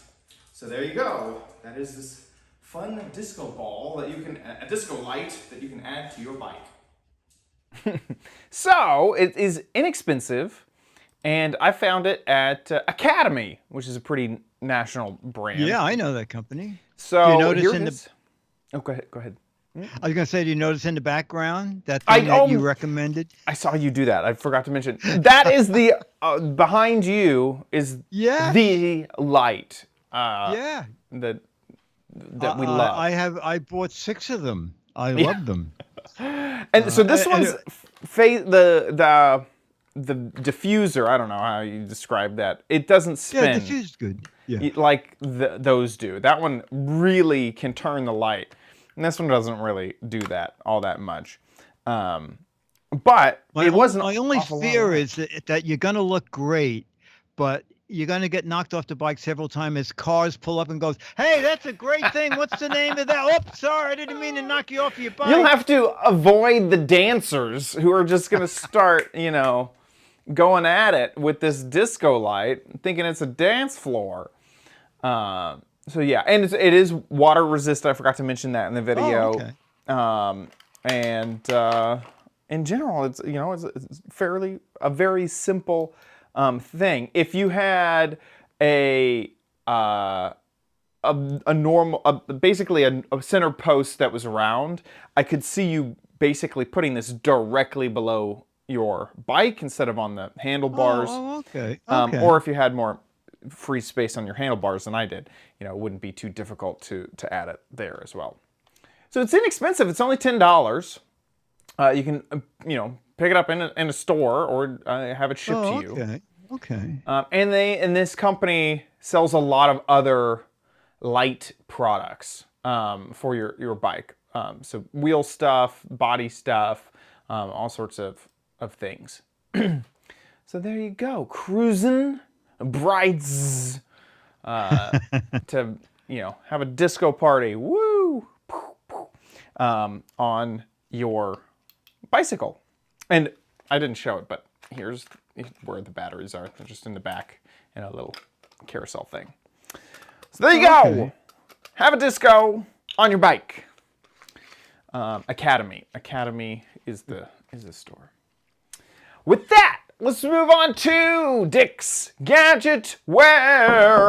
[SPEAKER 2] So there you go. That is this fun disco ball that you can, a disco light that you can add to your bike. So it is inexpensive, and I found it at Academy, which is a pretty national brand.
[SPEAKER 1] Yeah, I know that company.
[SPEAKER 2] So
[SPEAKER 1] you notice
[SPEAKER 2] here
[SPEAKER 1] in
[SPEAKER 2] it is. Oh, go ahead.
[SPEAKER 1] I was going to say, do you notice in the background that thing that you recommended?
[SPEAKER 2] I saw you do that. I forgot to mention. That is the, behind you is the light. That we love.
[SPEAKER 1] I bought 6 of them. I love them.
[SPEAKER 2] And so this one's the diffuser. I don't know how you describe that. It doesn't spin.
[SPEAKER 1] Yeah, diffuser's good. Yeah.
[SPEAKER 2] Like those do. That one really can turn the light. And this one doesn't really do that all that much. But
[SPEAKER 1] my only fear is that you're going to look great, but you're going to get knocked off the bike several times as cars pull up and goes, hey, that's a great thing. What's the name of that? Oh, sorry, I didn't mean to knock you off your bike.
[SPEAKER 2] You'll have to avoid the dancers who are just going to start, going at it with this disco light, thinking it's a dance floor. So yeah, and it is water resistant. I forgot to mention that in the video.
[SPEAKER 1] Oh, okay.
[SPEAKER 2] And in general, it's it's a very simple thing. If you had basically a center post that was round, I could see you basically putting this directly below your bike instead of on the handlebars.
[SPEAKER 1] Oh, okay.
[SPEAKER 2] Or if you had more free space on your handlebars than I did, it wouldn't be too difficult to add it there as well. So it's inexpensive. It's only $10. You can pick it up in a store or have it shipped to you.
[SPEAKER 1] Okay.
[SPEAKER 2] And this company sells a lot of other light products for your bike. So wheel stuff, body stuff, all sorts of things. So there you go, cruising brides to have a disco party, woo, on your bicycle. And I didn't show it, but here's where the batteries are. They're just in the back in a little carousel thing. So there you go. Have a disco on your bike. Academy is the store. With that, let's move on to Dick's Gadget Warehouse.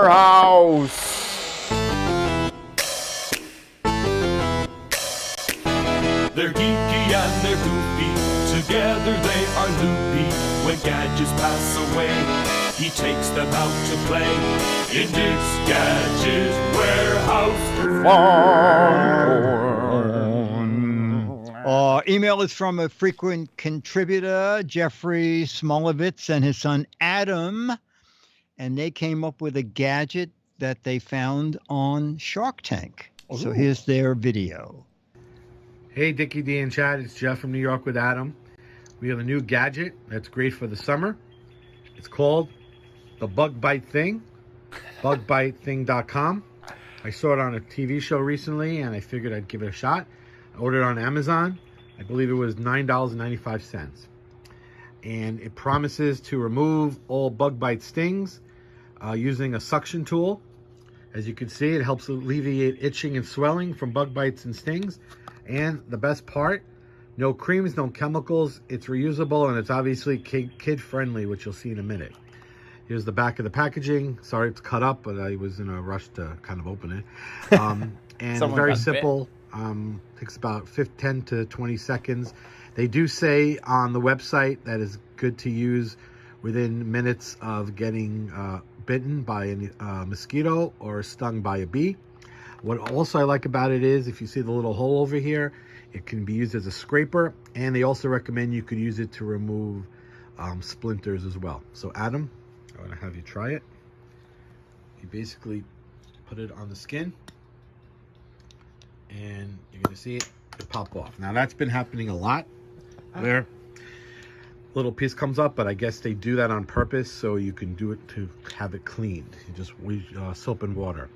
[SPEAKER 6] They're geeky and they're goofy, together they are loopy. When gadgets pass away, he takes them out to play in Dick's Gadget Warehouse.
[SPEAKER 1] Email is from a frequent contributor, Jeffrey Smolovitz, and his son Adam, and they came up with a gadget that they found on Shark Tank. Ooh. So here's their video.
[SPEAKER 7] Hey, Dickie D and Chad, it's Jeff from New York with Adam. We have a new gadget that's great for the summer. It's called the Bug Bite Thing, bugbitething.com. I saw it on a TV show recently, and I figured I'd give it a shot. I ordered it on Amazon. I believe it was $9.95. And it promises to remove all bug bite stings using a suction tool. As you can see, it helps alleviate itching and swelling from bug bites and stings. And the best part, no creams, no chemicals. It's reusable, and it's obviously kid-friendly, which you'll see in a minute. Here's the back of the packaging. Sorry it's cut up, but I was in a rush to kind of open it. And very simple. Takes about 10 to 20 seconds. They do say on the website that is good to use within minutes of getting bitten by a mosquito or stung by a bee. What also I like about it is, if you see the little hole over here, it can be used as a scraper, and they also recommend you could use it to remove splinters as well. So Adam, I want to have you try it. You basically put it on the skin, and you're going to see it pop off. Now that's been happening a lot where little piece comes up, but I guess they do that on purpose so you can do it to have it cleaned. You just soap and water.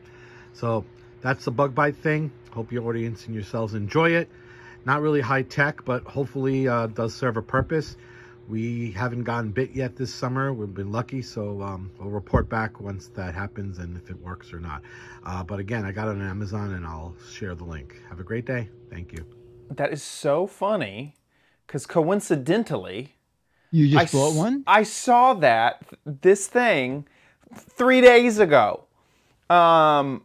[SPEAKER 7] So that's the bug bite thing. Hope your audience and yourselves enjoy it. Not really high tech, but hopefully does serve a purpose. We haven't gotten bit yet this summer. We've been lucky, so we'll report back once that happens and if it works or not. But again, I got it on Amazon, and I'll share the link. Have a great day. Thank you.
[SPEAKER 2] That is so funny, because coincidentally,
[SPEAKER 1] you just bought one?
[SPEAKER 2] I saw this thing 3 days ago. On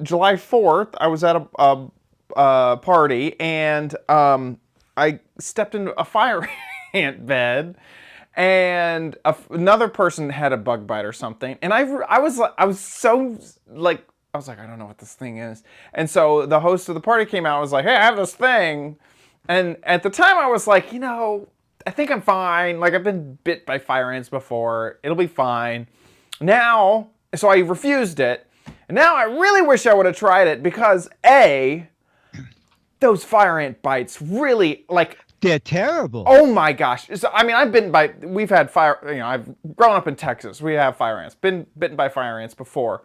[SPEAKER 2] July 4th, I was at a party, and I stepped into a fire ant bed, and another person had a bug bite or something, and I was like, I don't know what this thing is. And so the host of the party came out and was like, hey, I have this thing. And at the time I was like, I think I'm fine. Like, I've been bit by fire ants before. It'll be fine. Now, so I refused it. And now I really wish I would have tried it because those fire ant bites really, like,
[SPEAKER 1] they're terrible.
[SPEAKER 2] Oh my gosh. So, I mean, we've had fire, I've grown up in Texas. We have fire ants. Been bitten by fire ants before.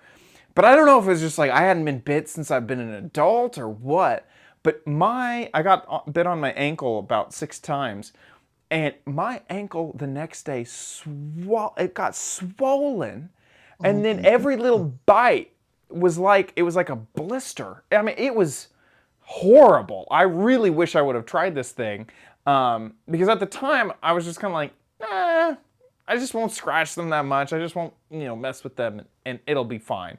[SPEAKER 2] But I don't know if it was just like I hadn't been bit since I've been an adult or what. But I got bit on my ankle about 6 times. And my ankle the next day, it got swollen. And then every little bite was like a blister. I mean, it was horrible. I really wish I would have tried this thing, because at the time I was just kind of like, I just won't scratch them that much. I just won't, mess with them, and it'll be fine.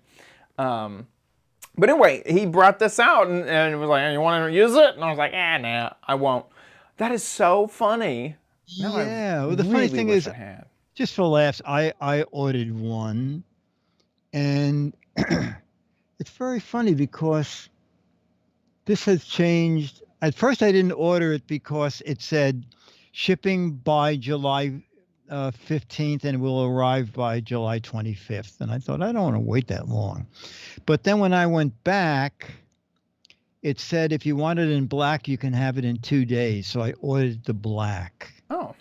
[SPEAKER 2] But anyway, he brought this out and was like, you want to use it? And I was like, nah, I won't. That is so funny. Now
[SPEAKER 1] Yeah. Well, the funny thing
[SPEAKER 2] wish
[SPEAKER 1] is,
[SPEAKER 2] I had.
[SPEAKER 1] just for laughs, I ordered one, and it's very funny because this has changed. At first, I didn't order it because it said shipping by July 15th and will arrive by July 25th. And I thought, I don't want to wait that long. But then when I went back, it said if you want it in black, you can have it in 2 days. So I ordered the black.
[SPEAKER 2] Oh.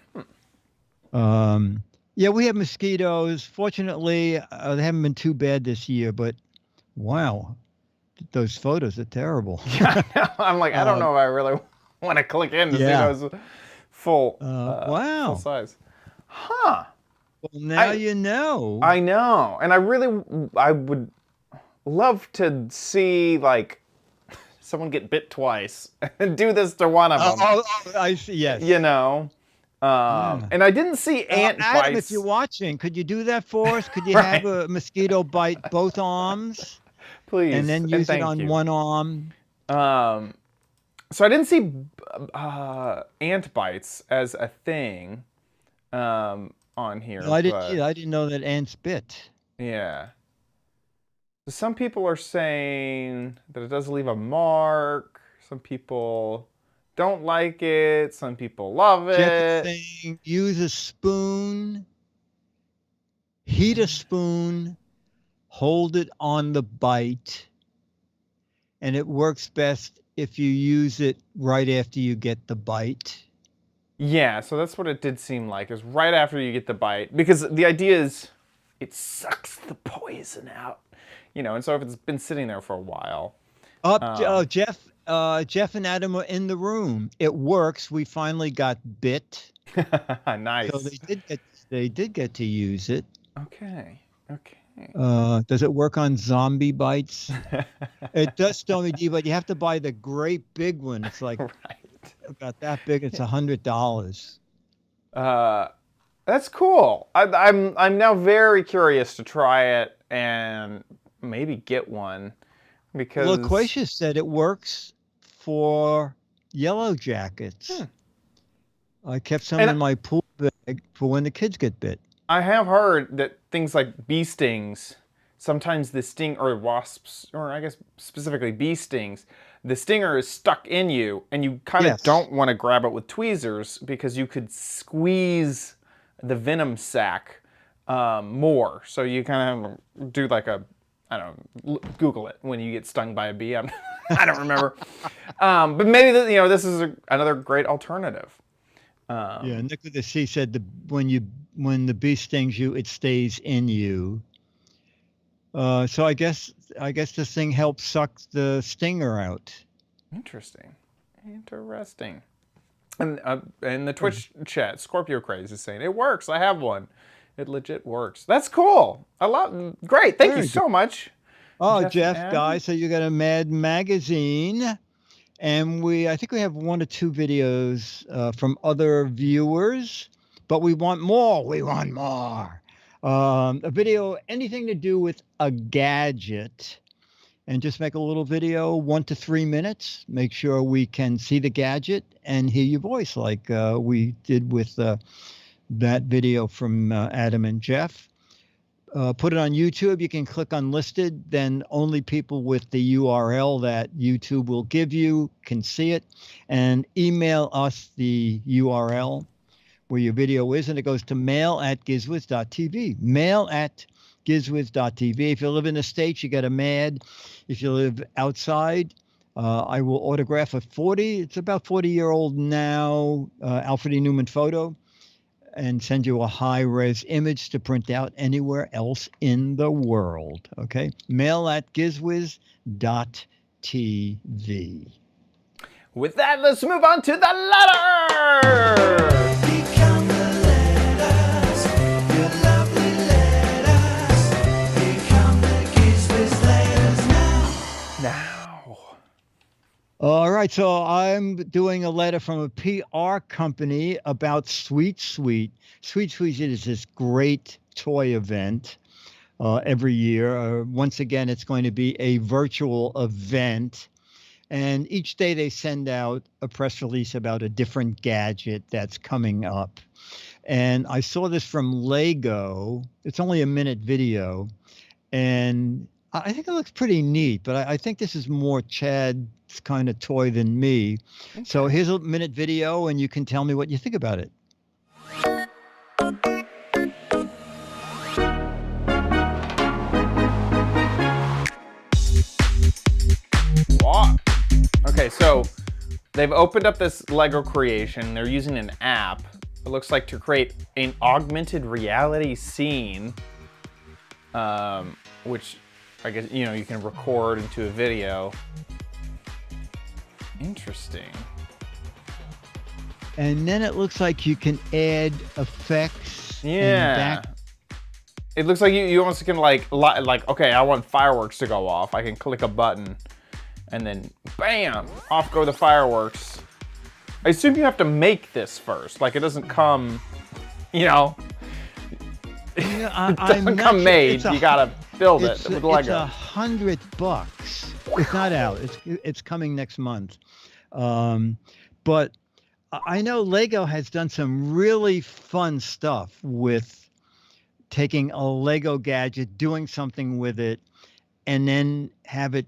[SPEAKER 1] Yeah, we have mosquitoes. Fortunately, they haven't been too bad this year, but wow, those photos are terrible.
[SPEAKER 2] Yeah, I'm like, I don't know if I really want to click in to see those full,
[SPEAKER 1] wow.
[SPEAKER 2] full size. Huh.
[SPEAKER 1] Well, now you know.
[SPEAKER 2] I know. And I would love to see, like, someone get bit twice and do this to one of them.
[SPEAKER 1] Oh, I see, yes.
[SPEAKER 2] And I didn't see ant
[SPEAKER 1] Adam,
[SPEAKER 2] bites.
[SPEAKER 1] if you're watching, could you do that for us? Could you have a mosquito bite both arms?
[SPEAKER 2] Please.
[SPEAKER 1] And then use it on one arm?
[SPEAKER 2] So I didn't see ant bites as a thing on here.
[SPEAKER 1] No, I didn't either. I didn't know that ants bit.
[SPEAKER 2] Yeah. So some people are saying that it does leave a mark. Some people don't like it. Some people love it.
[SPEAKER 1] Jeff is saying, use a spoon, heat a spoon, hold it on the bite, and it works best if you use it right after you get the bite.
[SPEAKER 2] Yeah, so that's what it did seem like, is right after you get the bite. Because the idea is it sucks the poison out. And so if it's been sitting there for a while.
[SPEAKER 1] Jeff and Adam are in the room. It works. We finally got bit.
[SPEAKER 2] Nice.
[SPEAKER 1] So they did get to use it.
[SPEAKER 2] Okay.
[SPEAKER 1] Does it work on zombie bites? It does, Stormy D, but you have to buy the great big one. It's like about that big. It's $100.
[SPEAKER 2] That's cool. I'm now very curious to try it and maybe get one, because
[SPEAKER 1] Loquacious said it works for yellow jackets. I kept some in my pool bag for when the kids get bit.
[SPEAKER 2] I have heard that things like bee stings, sometimes the sting, or wasps, or I guess specifically bee stings, the stinger is stuck in you, and you kind of don't want to grab it with tweezers because you could squeeze the venom sac more. So you kind of do like a, I don't know, Google it when you get stung by a bee. I don't remember. But maybe this is another great alternative.
[SPEAKER 1] Yeah, Nick with the C said when the bee stings you, it stays in you. So I guess this thing helps suck the stinger out.
[SPEAKER 2] Interesting. And in the Twitch chat, Scorpio Craze is saying it works. I have one. It legit works. That's cool. Great. Thank you so much.
[SPEAKER 1] Oh, Jeff, guys, so you got a Mad Magazine. And I think we have 1 or 2 videos from other viewers, but we want more. A video, anything to do with a gadget, and just make a little video, 1 to 3 minutes. Make sure we can see the gadget and hear your voice, like we did with that video from Adam and Jeff. Put it on YouTube. You can click unlisted. Then only people with the URL that YouTube will give you can see it. And email us the URL where your video is, and it goes to mail@gizwiz.tv. Mail@gizwiz.tv. If you live in the States, you get a MAD. If you live outside, I will autograph a 40. It's about 40-year-old now, Alfred E. Newman photo, and send you a high-res image to print out anywhere else in the world. Okay? Mail@gizwiz.tv.
[SPEAKER 2] With that, let's move on to the letter!
[SPEAKER 3] Become the letters, your lovely letters. Become the Giz Wiz letters.
[SPEAKER 1] All right, so I'm doing a letter from a PR company about Sweet Sweet. Sweet Sweet is this great toy event every year. Once again, it's going to be a virtual event. And each day they send out a press release about a different gadget that's coming up. And I saw this from Lego. It's only a minute video. And I think it looks pretty neat, but I think this is more Chad's kind of toy than me. So here's a minute video, and you can tell me what you think about it.
[SPEAKER 2] Wow. Okay, so they've opened up this Lego creation. They're using an app, it looks like, to create an augmented reality scene, which I guess, you know, you can record into a video. Interesting.
[SPEAKER 1] And then it looks like you can add effects.
[SPEAKER 2] Yeah. It looks like you almost can like, okay, I want fireworks to go off. I can click a button and then bam, off go the fireworks. I assume you have to make this first. Like, it doesn't come, you know, it doesn't come made. You gotta build it with Lego.
[SPEAKER 1] It's $100. It's not out. It's coming next month. But I know Lego has done some really fun stuff with taking a Lego gadget, doing something with it, and then have it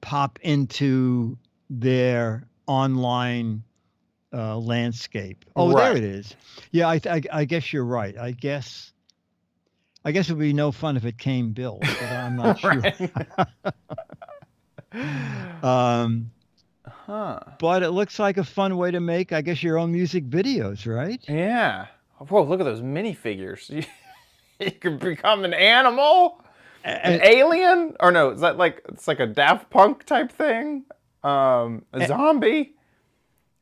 [SPEAKER 1] pop into their online landscape. Oh,
[SPEAKER 2] Right.
[SPEAKER 1] there it is. Yeah, I guess you're right. I guess it would be no fun if it came built, but I'm not sure. But it looks like a fun way to make, I guess, your own music videos, right?
[SPEAKER 2] Yeah. Whoa, look at those minifigures. You can become an animal? An alien? Or no, is that like, it's like a Daft Punk type thing? A zombie?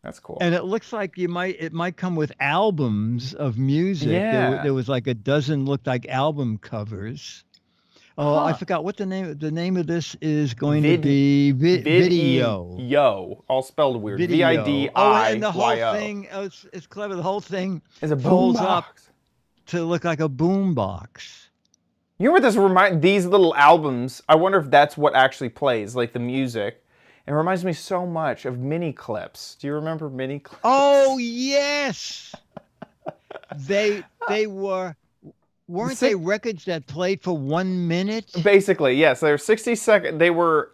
[SPEAKER 2] That's cool.
[SPEAKER 1] And it looks like it might come with albums of music.
[SPEAKER 2] Yeah.
[SPEAKER 1] There was like a dozen looked like album covers. Oh, I forgot what the name of this is going to be. Video.
[SPEAKER 2] Yo, all spelled weird.
[SPEAKER 1] Video.
[SPEAKER 2] V-I-D-I-Y-O.
[SPEAKER 1] Oh, and the whole thing, it's clever. The whole thing
[SPEAKER 2] is a
[SPEAKER 1] folds
[SPEAKER 2] boom
[SPEAKER 1] up
[SPEAKER 2] box
[SPEAKER 1] to look like a boom box.
[SPEAKER 2] You know what these little albums, I wonder if that's what actually plays, like the music. It reminds me so much of mini clips. Do you remember mini clips?
[SPEAKER 1] Oh, yes. They weren't they records that played for 1 minute?
[SPEAKER 2] Basically, yes. They were 60-second. They were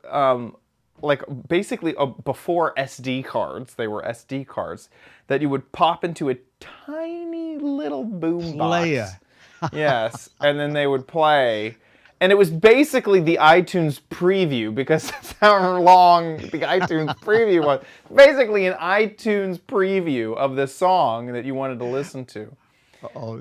[SPEAKER 2] like basically before SD cards. They were SD cards that you would pop into a tiny little boom box. Yes, and then they would play. And it was basically the iTunes preview, because that's how long the iTunes preview was. Basically an iTunes preview of the song that you wanted to listen to.
[SPEAKER 1] Oh,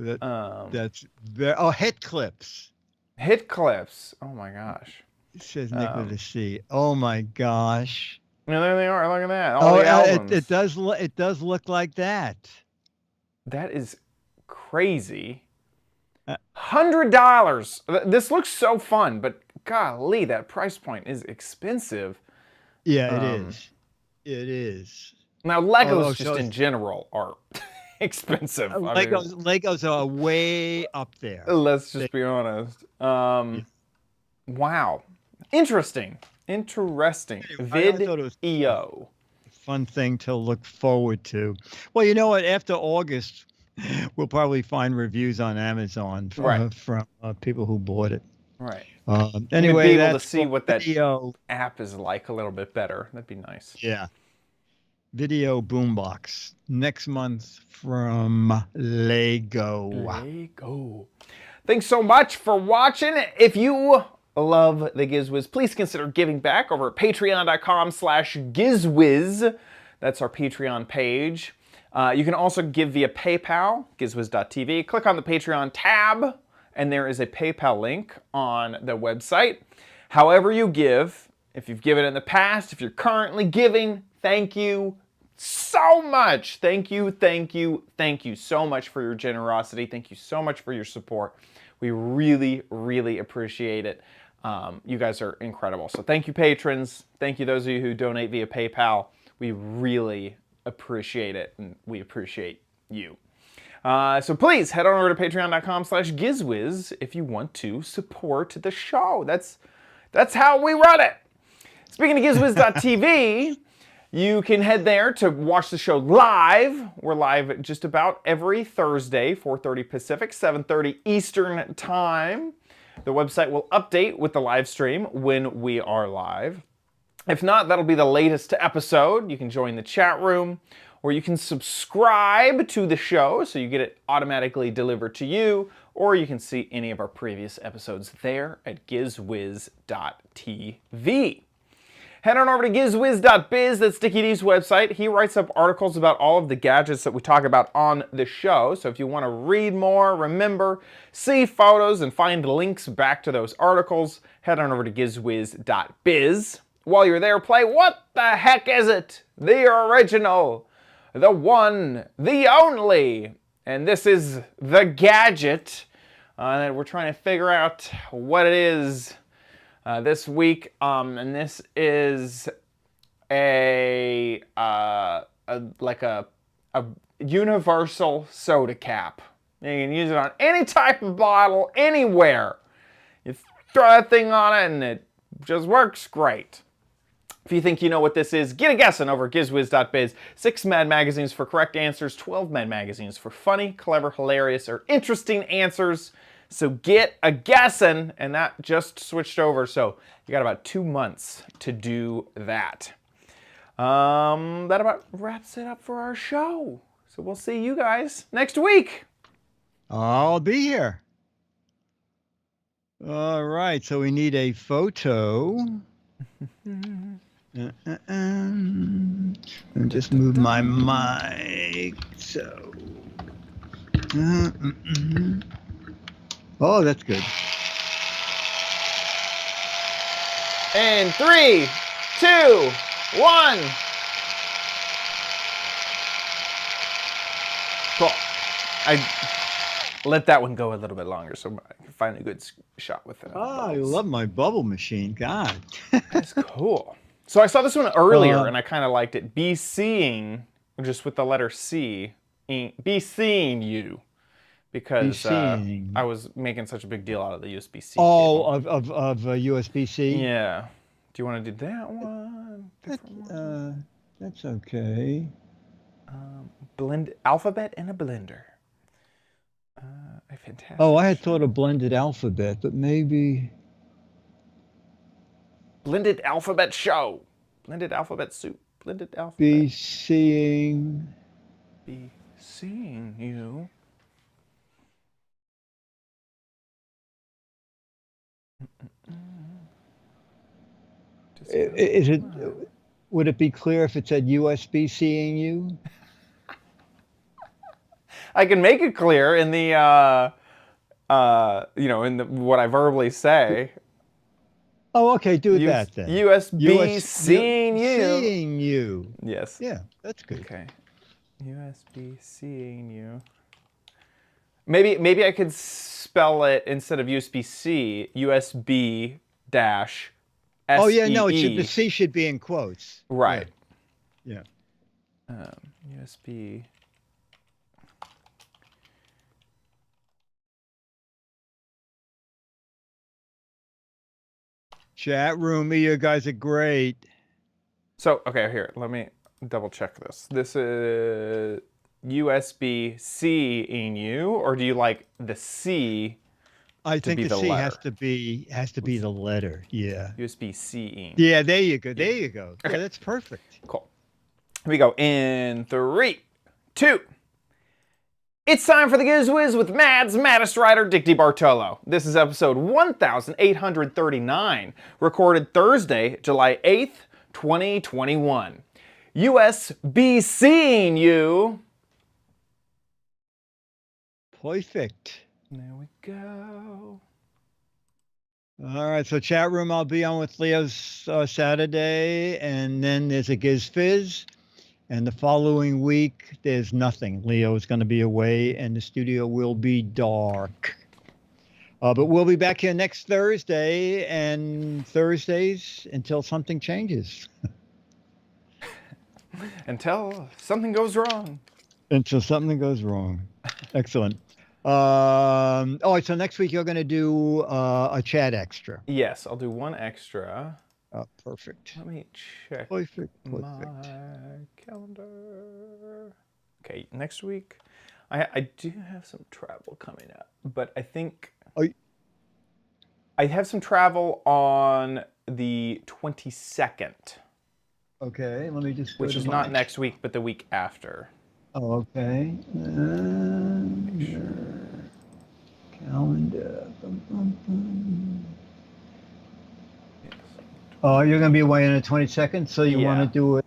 [SPEAKER 1] that's very. Oh, hit clips.
[SPEAKER 2] Hit clips. Oh my gosh.
[SPEAKER 1] It says Nick with a C. Oh my gosh.
[SPEAKER 2] Yeah, there they are. Look at that. All the albums.
[SPEAKER 1] It does look like that.
[SPEAKER 2] That is crazy. $100. This looks so fun, but golly, that price point is expensive.
[SPEAKER 1] Yeah, it is. It is.
[SPEAKER 2] Now, Legos just in general are expensive.
[SPEAKER 1] Legos are way up there.
[SPEAKER 2] Let's just be honest. Wow. Interesting. Video.
[SPEAKER 1] Fun thing to look forward to. Well, you know what? After August, we'll probably find reviews on Amazon from people who bought it.
[SPEAKER 2] Right.
[SPEAKER 1] Anyway,
[SPEAKER 2] be able to see what that app is like a little bit better. That'd be nice.
[SPEAKER 1] Yeah. Video boombox next month from Lego.
[SPEAKER 2] Thanks so much for watching. If you love the Giz Wiz, please consider giving back over at patreon.com/GizWiz. That's our Patreon page. You can also give via PayPal, gizwiz.tv. Click on the Patreon tab, and there is a PayPal link on the website. However you give, if you've given in the past, if you're currently giving, thank you so much. Thank you so much for your generosity. Thank you so much for your support. We really, really appreciate it. You guys are incredible. So thank you, patrons. Thank you, those of you who donate via PayPal. We really appreciate it, and we appreciate you. So please head on over to patreon.com/GizWiz if you want to support the show. That's how we run it. Speaking of GizWiz.tv, you can head there to watch the show live. We're live just about every Thursday, 4:30 Pacific, 7:30 Eastern Time. The website will update with the live stream when we are live. If not, that'll be the latest episode. You can join the chat room, or you can subscribe to the show so you get it automatically delivered to you, or you can see any of our previous episodes there at GizWiz.tv. Head on over to GizWiz.biz, that's Dickie D's website. He writes up articles about all of the gadgets that we talk about on the show. So if you want to read more, remember, see photos, and find links back to those articles, head on over to GizWiz.biz. While you're there, play What the Heck Is It? The original, the one, the only. And this is the gadget that we're trying to figure out what it is this week, and this is a universal soda cap. You can use it on any type of bottle, anywhere. You throw that thing on it, and it just works great. If you think you know what this is, get a guessing over at GizWiz.biz. 6 Mad Magazines for correct answers, 12 Mad Magazines for funny, clever, hilarious, or interesting answers. So get a guessing, and that just switched over, so you got about 2 months to do that. That about wraps it up for our show. So we'll see you guys next week.
[SPEAKER 1] I'll be here. All right, so we need a photo. And just move my mic. So. Oh, that's good.
[SPEAKER 2] And 3, 2, 1. Cool. I let that one go a little bit longer so I can find a good shot with it.
[SPEAKER 1] Oh, I love my bubble machine. God.
[SPEAKER 2] That's cool. So I saw this one earlier and I kind of liked it. Be seeing, just with the letter C, be seeing you. Because I was making such a big deal out of the USB-C.
[SPEAKER 1] Oh,
[SPEAKER 2] cable.
[SPEAKER 1] of USB-C?
[SPEAKER 2] Yeah. Do you want to do that one?
[SPEAKER 1] That's okay.
[SPEAKER 2] Blend alphabet in a blender. A fantastic.
[SPEAKER 1] Oh, I had thought of blended alphabet, but maybe.
[SPEAKER 2] Blended alphabet show. Blended alphabet soup. Blended alphabet.
[SPEAKER 1] Be seeing
[SPEAKER 2] you.
[SPEAKER 1] Is it? Would it be clear if it said USB seeing you?
[SPEAKER 2] I can make it clear in the in the what I verbally say.
[SPEAKER 1] Oh, okay. Do that then.
[SPEAKER 2] USB seeing you.
[SPEAKER 1] Seeing you.
[SPEAKER 2] Yes.
[SPEAKER 1] Yeah, that's good.
[SPEAKER 2] Okay. USB seeing you. Maybe I could spell it instead of USB-C, USB dash SEE.
[SPEAKER 1] Oh yeah, no, the C should be in quotes.
[SPEAKER 2] Right.
[SPEAKER 1] Yeah.
[SPEAKER 2] USB.
[SPEAKER 1] Chat room, you guys are great.
[SPEAKER 2] So, okay, here, let me double check this. This is USB-C in you, or do you like the C?
[SPEAKER 1] I think the C
[SPEAKER 2] letter?
[SPEAKER 1] has to be the letter. Yeah.
[SPEAKER 2] USB-C in.
[SPEAKER 1] Yeah, there you go. There you go. Okay. Yeah, that's perfect.
[SPEAKER 2] Cool. Here we go. In 3, 2. It's time for the Giz Wiz with Mad's Maddest Writer, Dick DeBartolo. This is episode 1839, recorded Thursday, July 8th, 2021. USB-C'ing you.
[SPEAKER 1] Perfect.
[SPEAKER 2] There we go.
[SPEAKER 1] All right, so chat room, I'll be on with Leo's Saturday, and then there's a Giz Fizz. And the following week, there's nothing. Leo is going to be away, and the studio will be dark. But we'll be back here next Thursday, and Thursdays until something changes.
[SPEAKER 2] Until something goes wrong.
[SPEAKER 1] Until something goes wrong. Excellent. Oh, so next week you're going to do a chat extra.
[SPEAKER 2] Yes, I'll do one extra.
[SPEAKER 1] Oh, perfect.
[SPEAKER 2] Let me check
[SPEAKER 1] Perfect.
[SPEAKER 2] my calendar. Okay, next week I do have some travel coming up, but I think I have some travel on the 22nd.
[SPEAKER 1] Okay, let me just.
[SPEAKER 2] Which is not next week, but the week after.
[SPEAKER 1] Oh, okay. Calendar. Oh, you're going to be away on the 22nd, so you want to do it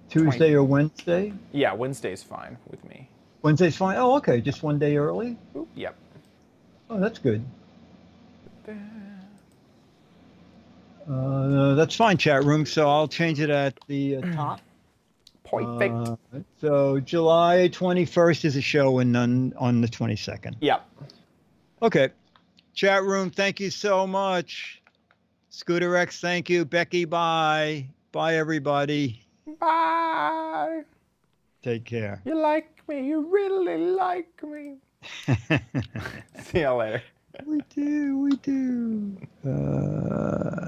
[SPEAKER 1] Tuesday or Wednesday?
[SPEAKER 2] Yeah, Wednesday's fine with me.
[SPEAKER 1] Wednesday's fine? Oh, okay. Just one day early?
[SPEAKER 2] Ooh, yep.
[SPEAKER 1] Oh, that's good. That's fine, chat room. So I'll change it at the top.
[SPEAKER 2] Perfect.
[SPEAKER 1] So July 21st is a show and none on the 22nd.
[SPEAKER 2] Yep.
[SPEAKER 1] Okay. Chat room, thank you so much. Scooter X, thank you. Becky, bye. Bye, everybody.
[SPEAKER 2] Bye.
[SPEAKER 1] Take care.
[SPEAKER 2] You like me. You really like me. See y'all later.
[SPEAKER 1] We do.